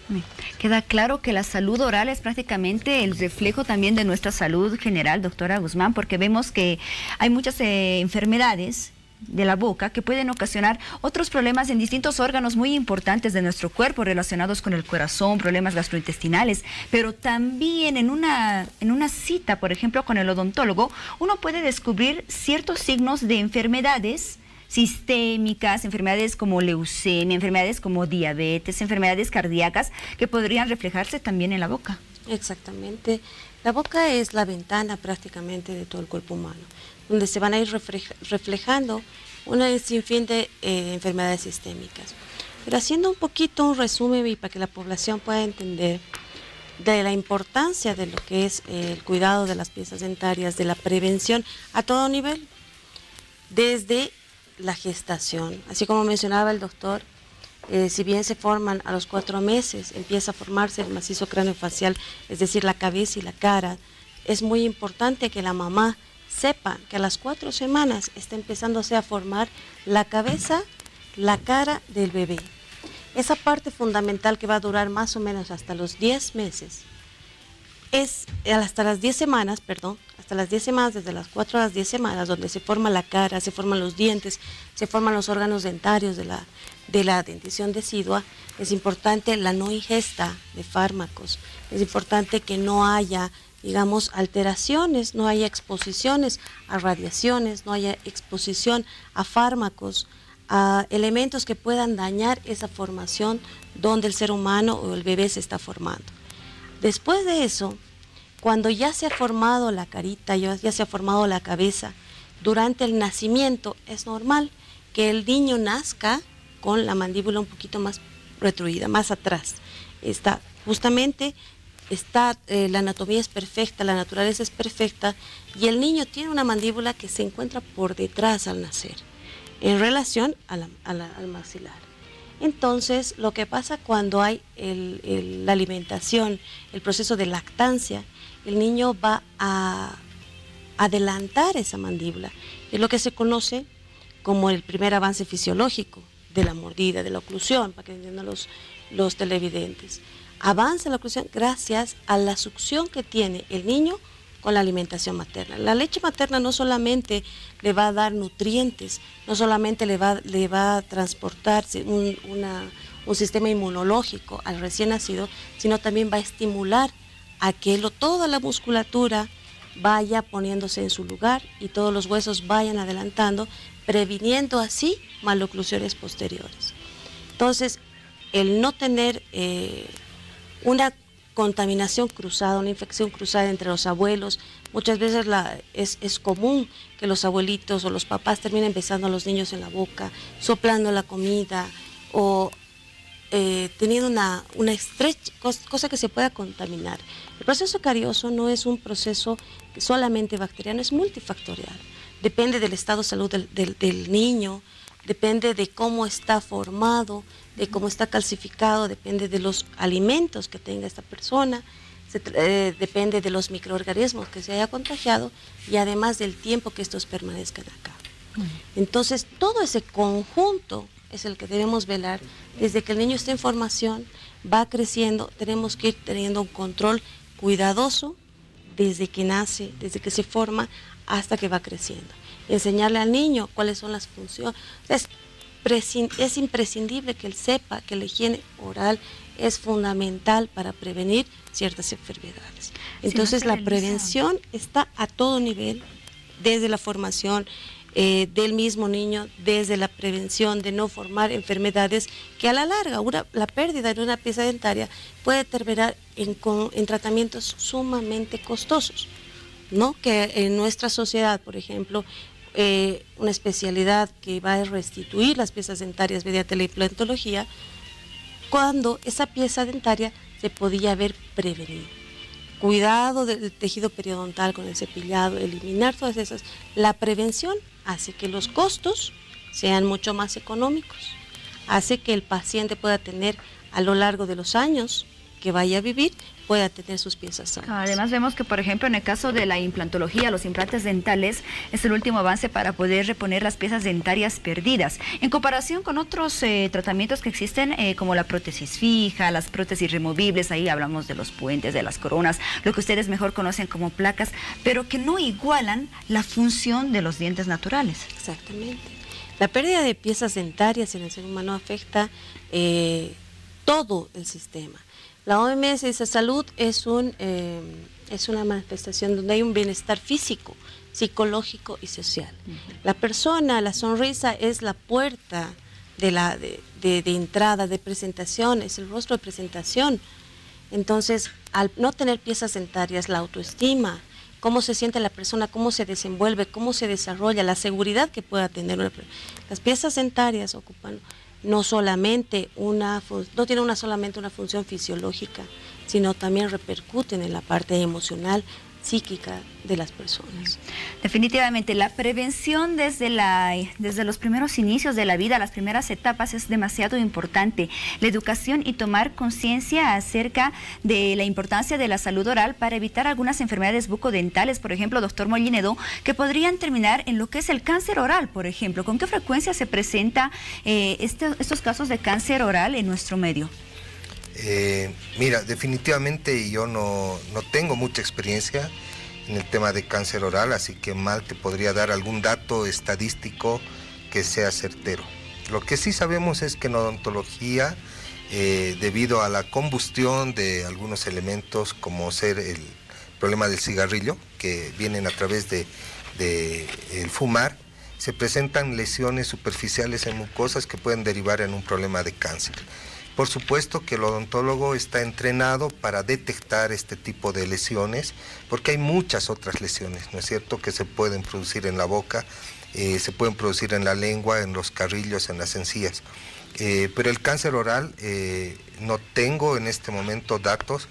Queda claro que la salud oral es prácticamente el reflejo también de nuestra salud general, doctora Guzmán, porque vemos que hay muchas enfermedades de la boca que pueden ocasionar otros problemas en distintos órganos muy importantes de nuestro cuerpo relacionados con el corazón, problemas gastrointestinales, pero también en una cita, por ejemplo, con el odontólogo, uno puede descubrir ciertos signos de enfermedades sistémicas, enfermedades como leucemia, enfermedades como diabetes, enfermedades cardíacas que podrían reflejarse también en la boca.
Exactamente. La boca es la ventana prácticamente de todo el cuerpo humano, donde se van a ir reflejando un sinfín de enfermedades sistémicas. Pero haciendo un poquito un resumen y para que la población pueda entender de la importancia de lo que es el cuidado de las piezas dentarias, de la prevención a todo nivel, desde la gestación. Así como mencionaba el doctor, si bien se forman a los 4 meses, empieza a formarse el macizo craneofacial, es decir, la cabeza y la cara. Es muy importante que la mamá sepa que a las 4 semanas está empezándose a formar la cabeza, la cara del bebé. Esa parte fundamental que va a durar más o menos hasta los 10 meses, hasta las 10 semanas, desde las 4 a las 10 semanas, donde se forma la cara, se forman los dientes, se forman los órganos dentarios de la dentición decidua. Es importante la no ingesta de fármacos, es importante que no haya, digamos, alteraciones, no haya exposiciones a radiaciones, no haya exposición a fármacos, a elementos que puedan dañar esa formación donde el ser humano o el bebé se está formando. Después de eso, cuando ya se ha formado la carita, ya se ha formado la cabeza, durante el nacimiento es normal que el niño nazca con la mandíbula un poquito más retruida, más atrás. La anatomía es perfecta, la naturaleza es perfecta y el niño tiene una mandíbula que se encuentra por detrás al nacer, en relación al maxilar. Entonces, lo que pasa cuando hay la alimentación, el proceso de lactancia, el niño va a adelantar esa mandíbula. Es lo que se conoce como el primer avance fisiológico de la mordida, de la oclusión, para que entiendan los televidentes. Avanza la oclusión gracias a la succión que tiene el niño con la alimentación materna. La leche materna no solamente le va a dar nutrientes, no solamente le va a transportar un sistema inmunológico al recién nacido, sino también va a estimular a que toda la musculatura vaya poniéndose en su lugar y todos los huesos vayan adelantando, previniendo así maloclusiones posteriores. Entonces, el no tener una contaminación cruzada, una infección cruzada entre los abuelos, muchas veces es común que los abuelitos o los papás terminen besando a los niños en la boca, soplando la comida o teniendo una estrecha cosa que se pueda contaminar. El proceso carioso no es un proceso solamente bacteriano, es multifactorial. Depende del estado de salud del niño, depende de cómo está formado, de cómo está calcificado, depende de los alimentos que tenga esta persona, depende de los microorganismos que se haya contagiado y además del tiempo que estos permanezcan acá. Entonces, todo ese conjunto es el que debemos velar. Desde que el niño está en formación, va creciendo, tenemos que ir teniendo un control cuidadoso desde que nace, desde que se forma hasta que va creciendo. Enseñarle al niño cuáles son las funciones. Es imprescindible que él sepa que la higiene oral es fundamental para prevenir ciertas enfermedades. Entonces la prevención está a todo nivel, desde la formación del mismo niño, desde la prevención de no formar enfermedades que a la larga, la pérdida de una pieza dentaria puede terminar en tratamientos sumamente costosos, ¿no? Que en nuestra sociedad, por ejemplo, una especialidad que va a restituir las piezas dentarias mediante la implantología, cuando esa pieza dentaria se podía haber prevenido. Cuidado del tejido periodontal con el cepillado, eliminar todas esas. La prevención hace que los costos sean mucho más económicos, hace que el paciente pueda tener a lo largo de los años que vaya a vivir, pueda tener sus piezas sanas.
Además vemos que, por ejemplo, en el caso de la implantología, los implantes dentales es el último avance para poder reponer las piezas dentarias perdidas. En comparación con otros tratamientos que existen, como la prótesis fija, las prótesis removibles, ahí hablamos de los puentes, de las coronas, lo que ustedes mejor conocen como placas, pero que no igualan la función de los dientes naturales.
Exactamente. La pérdida de piezas dentarias en el ser humano afecta todo el sistema. La OMS dice salud es una manifestación donde hay un bienestar físico, psicológico y social. La persona, la sonrisa es la puerta de entrada, de presentación, es el rostro de presentación. Entonces, al no tener piezas dentarias, la autoestima, cómo se siente la persona, cómo se desenvuelve, cómo se desarrolla, la seguridad que pueda tener una persona. Las piezas dentarias ocupan no tienen solamente una función fisiológica, sino también repercuten en la parte emocional, psíquica de las personas.
Definitivamente, la prevención desde los primeros inicios de la vida, las primeras etapas, es demasiado importante. La educación y tomar conciencia acerca de la importancia de la salud oral para evitar algunas enfermedades bucodentales, por ejemplo, doctor Mollinedo, que podrían terminar en lo que es el cáncer oral, por ejemplo. ¿Con qué frecuencia se presenta estos casos de cáncer oral en nuestro medio?
Mira, definitivamente yo no tengo mucha experiencia en el tema de cáncer oral, así que mal te podría dar algún dato estadístico que sea certero. Lo que sí sabemos es que en odontología, debido a la combustión de algunos elementos como ser el problema del cigarrillo, que vienen a través de el fumar, se presentan lesiones superficiales en mucosas que pueden derivar en un problema de cáncer. Por supuesto que el odontólogo está entrenado para detectar este tipo de lesiones, porque hay muchas otras lesiones, ¿no es cierto?, que se pueden producir en la boca, se pueden producir en la lengua, en los carrillos, en las encías. Pero el cáncer oral, no tengo en este momento datos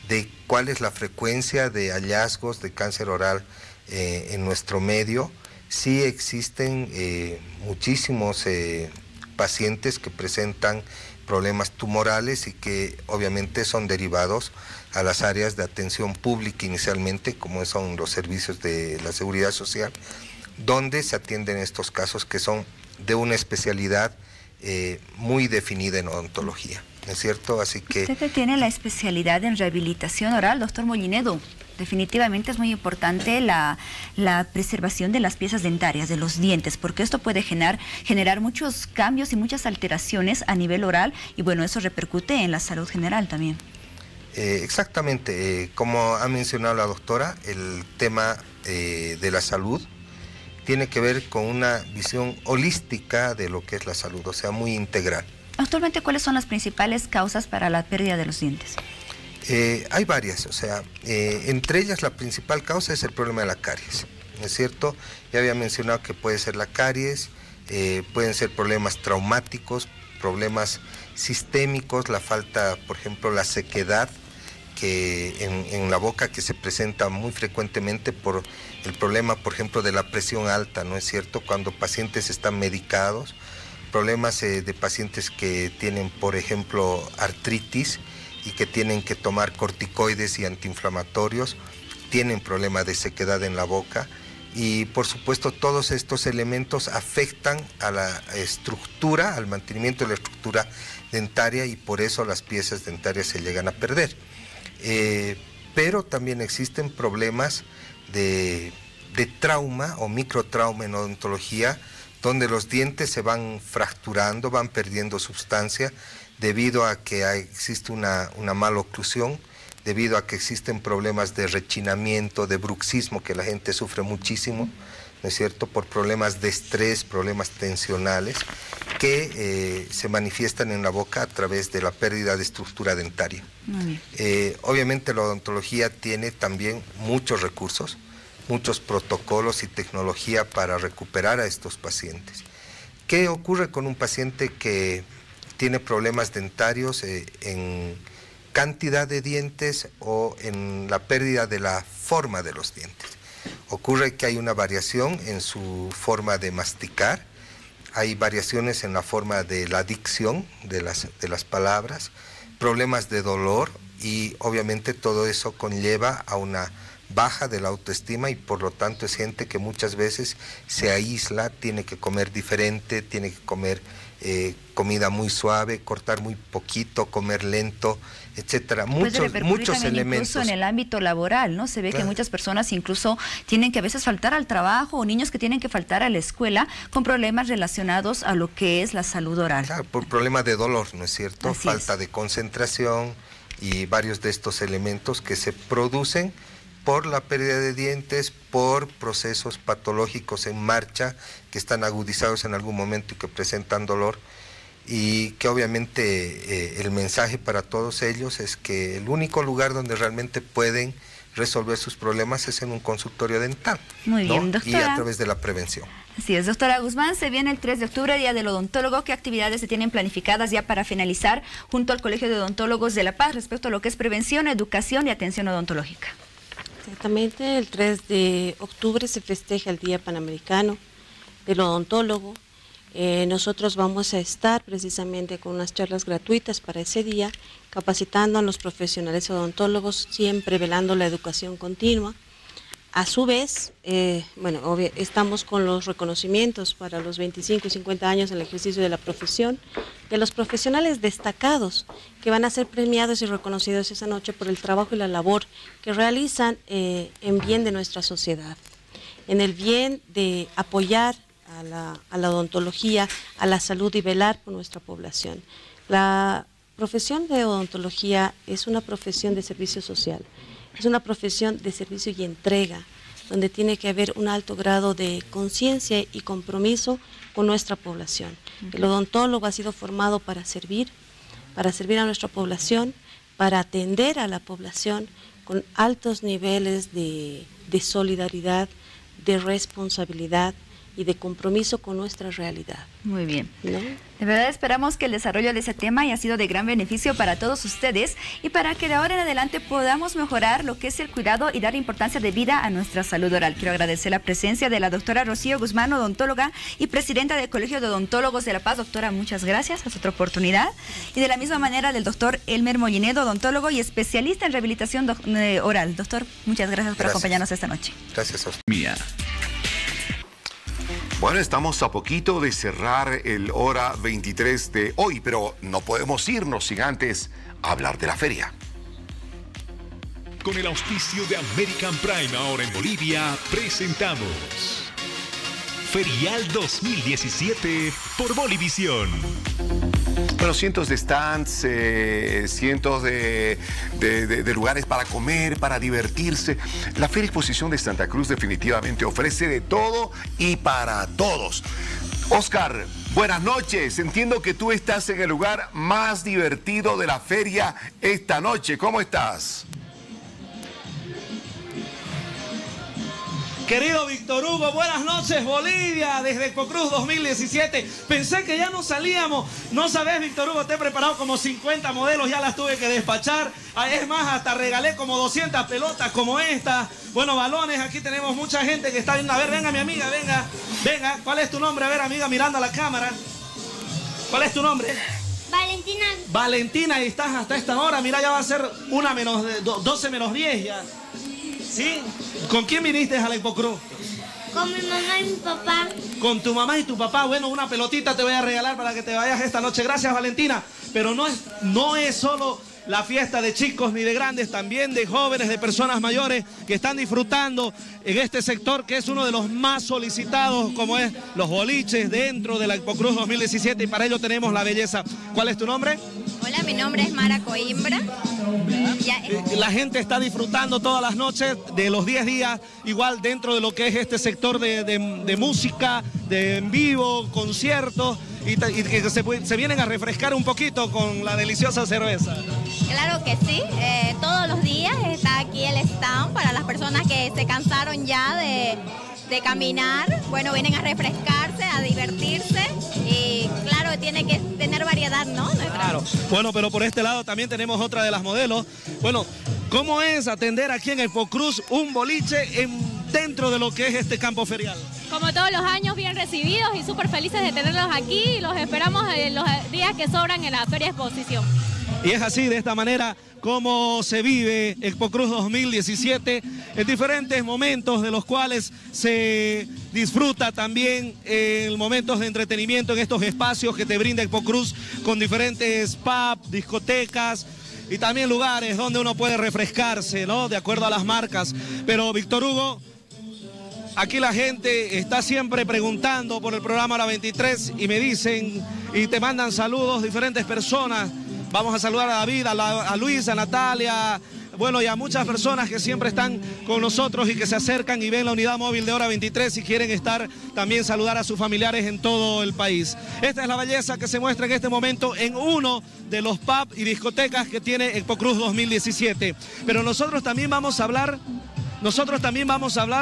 de cuál es la frecuencia de hallazgos de cáncer oral en nuestro medio. Sí existen muchísimos pacientes que presentan problemas tumorales y que obviamente son derivados a las áreas de atención pública inicialmente, como son los servicios de la seguridad social, donde se atienden estos casos que son de una especialidad muy definida en odontología, ¿no es cierto? Así que...
Usted tiene la especialidad en rehabilitación oral, doctor Mollinedo. Definitivamente es muy importante la preservación de las piezas dentarias, de los dientes, porque esto puede generar muchos cambios y muchas alteraciones a nivel oral y bueno, eso repercute en la salud general también.
Exactamente, como ha mencionado la doctora, el tema de la salud tiene que ver con una visión holística de lo que es la salud, o sea, muy integral.
Actualmente, ¿cuáles son las principales causas para la pérdida de los dientes?
Hay varias, o sea, entre ellas la principal causa es el problema de la caries, ¿no es cierto? Ya había mencionado que puede ser la caries, pueden ser problemas traumáticos, problemas sistémicos, la falta, por ejemplo, la sequedad que en la boca, que se presenta muy frecuentemente por el problema, por ejemplo, de la presión alta, ¿no es cierto? Cuando pacientes están medicados, problemas de pacientes que tienen, por ejemplo, artritis, y que tienen que tomar corticoides y antiinflamatorios, tienen problemas de sequedad en la boca y por supuesto todos estos elementos afectan a la estructura, al mantenimiento de la estructura dentaria y por eso las piezas dentarias se llegan a perder. Pero también existen problemas de trauma o microtrauma en odontología, donde los dientes se van fracturando, van perdiendo sustancia, debido a que existe una mala oclusión, debido a que existen problemas de rechinamiento, de bruxismo, que la gente sufre muchísimo, ¿no es cierto?, por problemas de estrés, problemas tensionales, que se manifiestan en la boca a través de la pérdida de estructura dentaria. Obviamente la odontología tiene también muchos recursos, muchos protocolos y tecnología para recuperar a estos pacientes. ¿Qué ocurre con un paciente que tiene problemas dentarios en cantidad de dientes o en la pérdida de la forma de los dientes? Ocurre que hay una variación en su forma de masticar, hay variaciones en la forma de la dicción de las palabras, problemas de dolor y obviamente todo eso conlleva a una baja de la autoestima y por lo tanto es gente que muchas veces se aísla, tiene que comer diferente, tiene que comer comida muy suave, cortar muy poquito, comer lento, etcétera.
Puede repercutir
Muchos
también
elementos.
incluso en el ámbito laboral, ¿no? Se ve que
Claro.
muchas personas incluso tienen que a veces faltar al trabajo, o niños que tienen que faltar a la escuela con problemas relacionados a lo que es la salud oral.
Claro, por problemas de dolor, ¿no es cierto?
Así
Falta de concentración y varios de estos elementos que se producen por la pérdida de dientes, por procesos patológicos en marcha que están agudizados en algún momento y que presentan dolor, y que obviamente el mensaje para todos ellos es que el único lugar donde realmente pueden resolver sus problemas es en un consultorio dental.
Muy bien,
¿no?
doctora.
Y a través de la prevención.
Así es, doctora Guzmán, se viene el 3 de octubre, Día del Odontólogo. ¿Qué actividades se tienen planificadas ya para finalizar junto al Colegio de Odontólogos de La Paz respecto a lo que es prevención, educación y atención odontológica?
Exactamente, el 3 de octubre se festeja el Día Panamericano del Odontólogo. Nosotros vamos a estar precisamente con unas charlas gratuitas para ese día, capacitando a los profesionales odontólogos, siempre velando la educación continua. A su vez, estamos con los reconocimientos para los 25 y 50 años en el ejercicio de la profesión, de los profesionales destacados que van a ser premiados y reconocidos esa noche por el trabajo y la labor que realizan en bien de nuestra sociedad, en el bien de apoyar a la odontología, a la salud y velar por nuestra población. La profesión de odontología es una profesión de servicio social, es una profesión de servicio y entrega, donde tiene que haber un alto grado de conciencia y compromiso con nuestra población. El odontólogo ha sido formado para servir a nuestra población, para atender a la población con altos niveles de solidaridad, de responsabilidad y de compromiso con nuestra realidad.
Muy bien.
¿No?
De verdad esperamos que el desarrollo de ese tema haya sido de gran beneficio para todos ustedes y para que de ahora en adelante podamos mejorar lo que es el cuidado y dar importancia de vida a nuestra salud oral. Quiero agradecer la presencia de la doctora Rocío Guzmán, odontóloga y presidenta del Colegio de Odontólogos de La Paz. Doctora, muchas gracias, es otra oportunidad. Y de la misma manera del doctor Elmer Mollinedo, odontólogo y especialista en rehabilitación oral. Doctor, muchas gracias por acompañarnos esta noche.
Gracias a usted.
Bueno, estamos a poquito de cerrar el hora 23 de hoy, pero no podemos irnos sin antes hablar de la feria.
Con el auspicio de American Prime ahora en Bolivia, presentamos Ferial 2017 por Bolivisión.
Bueno, cientos de stands, cientos de lugares para comer, para divertirse. La Feria Exposición de Santa Cruz definitivamente ofrece de todo y para todos. Oscar, buenas noches. Entiendo que tú estás en el lugar más divertido de la feria esta noche. ¿Cómo estás?
Querido Víctor Hugo, buenas noches, Bolivia, desde Expocruz 2017. Pensé que ya no salíamos. No sabes, Víctor Hugo, te he preparado como 50 modelos, ya las tuve que despachar. Es más, hasta regalé como 200 pelotas como esta. Bueno, balones, aquí tenemos mucha gente que está viendo. A ver, venga mi amiga, venga. Venga, ¿cuál es tu nombre? A ver, amiga, mirando a la cámara. ¿Cuál es tu nombre?
Valentina.
Valentina, y estás hasta esta hora. Mira, ya va a ser 12 menos 10 ya. ¿Sí? ¿Con quién viniste a la Expocruz?
Con mi mamá y mi papá.
Con tu mamá y tu papá. Bueno, una pelotita te voy a regalar para que te vayas esta noche. Gracias, Valentina. Pero no es solo la fiesta de chicos ni de grandes, también de jóvenes, de personas mayores que están disfrutando en este sector que es uno de los más solicitados, como es los boliches dentro de la Expocruz 2017, y para ello tenemos la belleza. ¿Cuál es tu nombre?
Hola, mi nombre es Mara Coimbra.
La gente está disfrutando todas las noches de los 10 días, igual dentro de lo que es este sector de música, de en vivo, conciertos, y que se vienen a refrescar un poquito con la deliciosa cerveza.
Claro que sí, todos los días está aquí el stand para las personas que se cansaron ya de caminar. Bueno, vienen a refrescarse, a divertirse y claro, tiene que tener variedad, ¿no?
Claro. Bueno, pero por este lado también tenemos otra de las modelos. Bueno, ¿cómo es atender aquí en Expocruz un boliche dentro de lo que es este campo ferial?
Como todos los años, bien recibidos y súper felices de tenerlos aquí y los esperamos en los días que sobran en la Feria Exposición.
Y es así, de esta manera, como se vive Expo Cruz 2017 en diferentes momentos de los cuales se disfruta también en momentos de entretenimiento en estos espacios que te brinda Expo Cruz con diferentes pubs, discotecas y también lugares donde uno puede refrescarse, ¿no? De acuerdo a las marcas. Pero Víctor Hugo, aquí la gente está siempre preguntando por el programa Hora 23 y me dicen y te mandan saludos diferentes personas. Vamos a saludar a David, a Luis, a Natalia, bueno, y a muchas personas que siempre están con nosotros y que se acercan y ven la unidad móvil de Hora 23 y quieren estar también saludar a sus familiares en todo el país. Esta es la belleza que se muestra en este momento en uno de los pubs y discotecas que tiene Expo Cruz 2017. Pero nosotros también vamos a hablar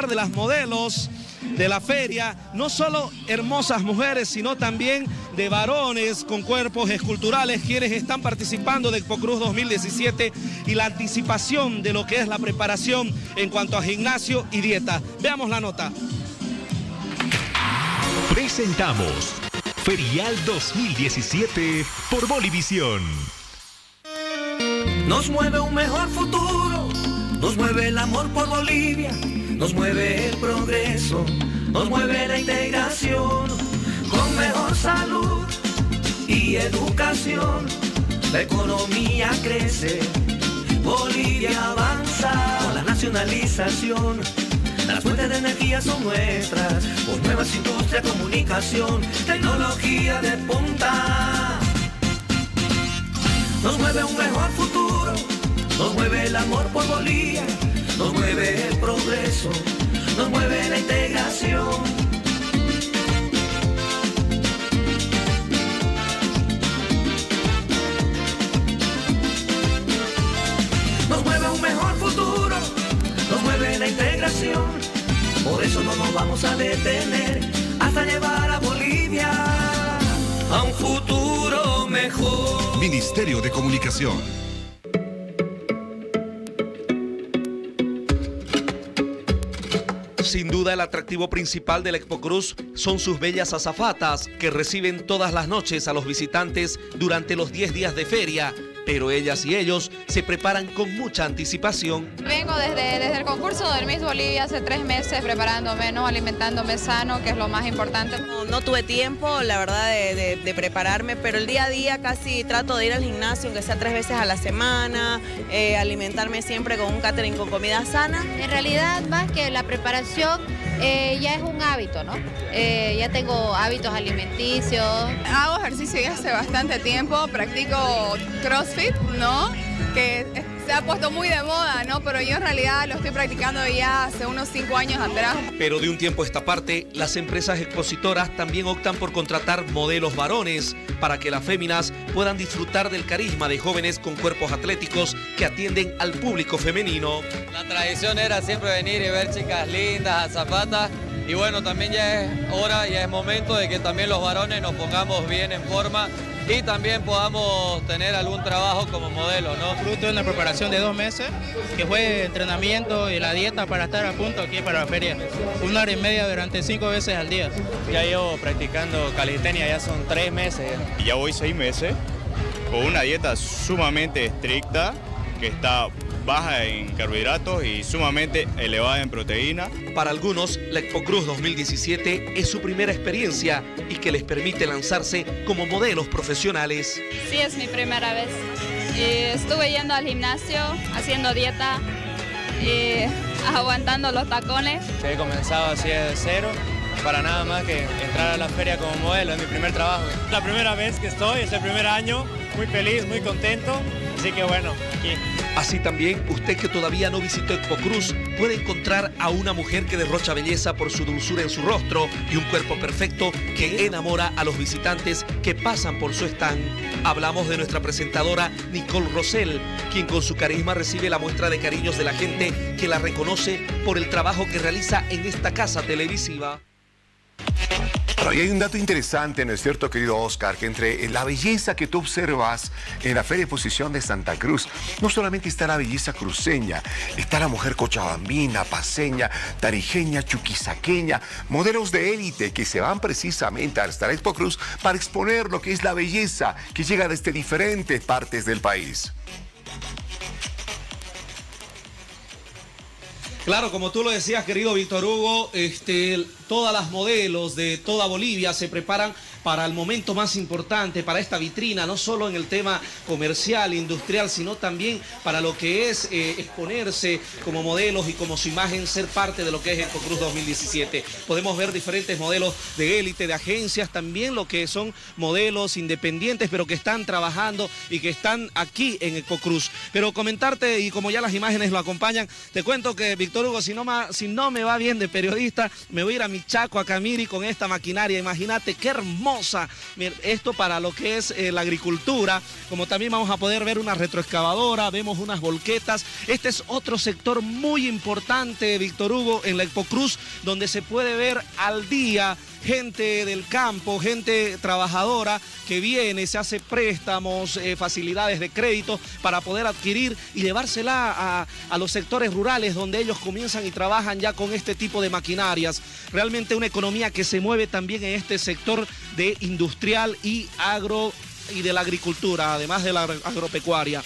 de las modelos de la feria, no solo hermosas mujeres, sino también de varones con cuerpos esculturales, quienes están participando de Expo Cruz 2017 y la anticipación de lo que es la preparación en cuanto a gimnasio y dieta. Veamos la nota.
Presentamos Ferial 2017 por Bolivisión.
Nos mueve un mejor futuro, nos mueve el amor por Bolivia, nos mueve el progreso, nos mueve la integración, con mejor salud y educación, la economía crece, Bolivia avanza, con la nacionalización, las fuentes de energía son nuestras, con nuevas industrias, comunicación, tecnología de punta, nos mueve un mejor futuro, nos mueve el amor por Bolivia, nos mueve el progreso, nos mueve la integración. Nos mueve un mejor futuro, nos mueve la integración. Por eso no nos vamos a detener hasta llevar a Bolivia a un futuro mejor.
Ministerio de Comunicación.
Sin duda el atractivo principal del Expo Cruz son sus bellas azafatas que reciben todas las noches a los visitantes durante los 10 días de feria, pero ellas y ellos se preparan con mucha anticipación.
Vengo desde el concurso del Miss Bolivia hace 3 meses preparándome, ¿no? Alimentándome sano, que es lo más importante.
No tuve tiempo, la verdad, de prepararme, pero el día a día casi trato de ir al gimnasio, aunque sea 3 veces a la semana, alimentarme siempre con un catering con comida sana.
En realidad, más que la preparación, ya es un hábito, ¿no? Ya tengo hábitos alimenticios.
Hago ejercicio ya hace bastante tiempo, practico CrossFit, ¿no? Que se ha puesto muy de moda, ¿no? Pero yo en realidad lo estoy practicando ya hace unos 5 años atrás.
Pero de un tiempo a esta parte, las empresas expositoras también optan por contratar modelos varones para que las féminas puedan disfrutar del carisma de jóvenes con cuerpos atléticos que atienden al público femenino.
La tradición era siempre venir y ver chicas lindas, azafatas. Y bueno, también ya es hora, ya es momento de que también los varones nos pongamos bien en forma y también podamos tener algún trabajo como modelo, ¿no?
Fruto de una preparación de 2 meses, que fue entrenamiento y la dieta para estar a punto aquí para la feria. 1 hora y media durante 5 veces al día.
Ya llevo practicando calistenia, ya son 3 meses.
Ya voy 6 meses con una dieta sumamente estricta, que está baja en carbohidratos y sumamente elevada en proteína.
Para algunos, la Expo Cruz 2017 es su primera experiencia y que les permite lanzarse como modelos profesionales.
Sí, es mi primera vez. Estuve yendo al gimnasio, haciendo dieta y aguantando los tacones.
He comenzado así de cero, para nada más que entrar a la feria como modelo, es mi primer trabajo. La primera vez que estoy, es el primer año, muy feliz, muy contento, así que bueno, aquí.
Así también, usted que todavía no visitó Expo Cruz puede encontrar a una mujer que derrocha belleza por su dulzura en su rostro y un cuerpo perfecto que enamora a los visitantes que pasan por su stand. Hablamos de nuestra presentadora Nicole Rosell, quien con su carisma recibe la muestra de cariños de la gente que la reconoce por el trabajo que realiza en esta casa televisiva.
Pero hay un dato interesante, ¿no es cierto, querido Oscar? Que entre la belleza que tú observas en la Feria de Exposición de Santa Cruz, no solamente está la belleza cruceña, está la mujer cochabambina, paceña, tarijeña, chuquisaqueña, modelos de élite que se van precisamente hasta la Expo Cruz para exponer lo que es la belleza que llega desde diferentes partes del país.
Claro, como tú lo decías, querido Víctor Hugo, todas las modelos de toda Bolivia se preparan para el momento más importante, para esta vitrina, no solo en el tema comercial, industrial, sino también para lo que es exponerse como modelos y como su imagen, ser parte de lo que es Expo Cruz 2017. Podemos ver diferentes modelos de élite, de agencias, también lo que son modelos independientes, pero que están trabajando y que están aquí en Expo Cruz. Pero comentarte, y como ya las imágenes lo acompañan, te cuento que, Víctor Hugo, si no me va bien de periodista, me voy a ir a mi Chaco, a Camiri, con esta maquinaria. Imagínate qué hermosa. Esto para lo que es la agricultura, como también vamos a poder ver una retroexcavadora, vemos unas volquetas. Este es otro sector muy importante, Víctor Hugo, en la Expo Cruz, donde se puede ver al día gente del campo, gente trabajadora que viene, se hace préstamos, facilidades de crédito para poder adquirir y llevársela a los sectores rurales donde ellos comienzan y trabajan ya con este tipo de maquinarias. Realmente una economía que se mueve también en este sector de industrial y agro y de la agricultura, además de la agropecuaria.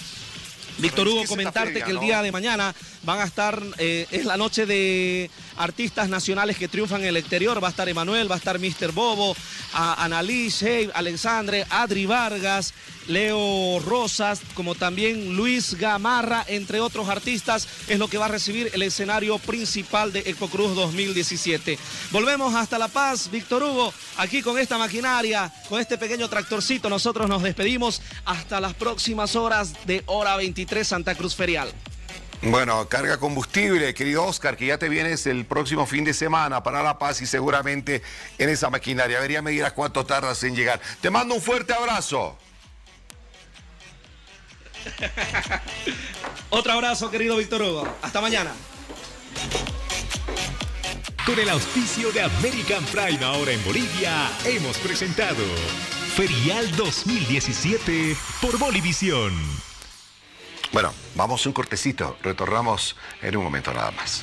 Víctor Hugo, comentarte que el día de mañana van a estar, es la noche de artistas nacionales que triunfan en el exterior. Va a estar Emanuel, va a estar Mr. Bobo, Annalise, Shave, Alexandre, Adri Vargas, Leo Rosas, como también Luis Gamarra, entre otros artistas, es lo que va a recibir el escenario principal de Expo Cruz 2017. Volvemos hasta La Paz, Víctor Hugo, aquí con esta maquinaria, con este pequeño tractorcito. Nosotros nos despedimos hasta las próximas horas de hora 23, Santa Cruz Ferial.
Bueno, carga combustible, querido Oscar, que ya te vienes el próximo fin de semana para La Paz y seguramente en esa maquinaria. A ver, ya me dirás cuánto tardas en llegar. Te mando un fuerte abrazo.
Otro abrazo, querido Víctor Hugo. Hasta mañana.
Con el auspicio de American Prime ahora en Bolivia, hemos presentado Ferial 2017 por Bolivisión.
Bueno, vamos a un cortecito. Retornamos en un momento nada más.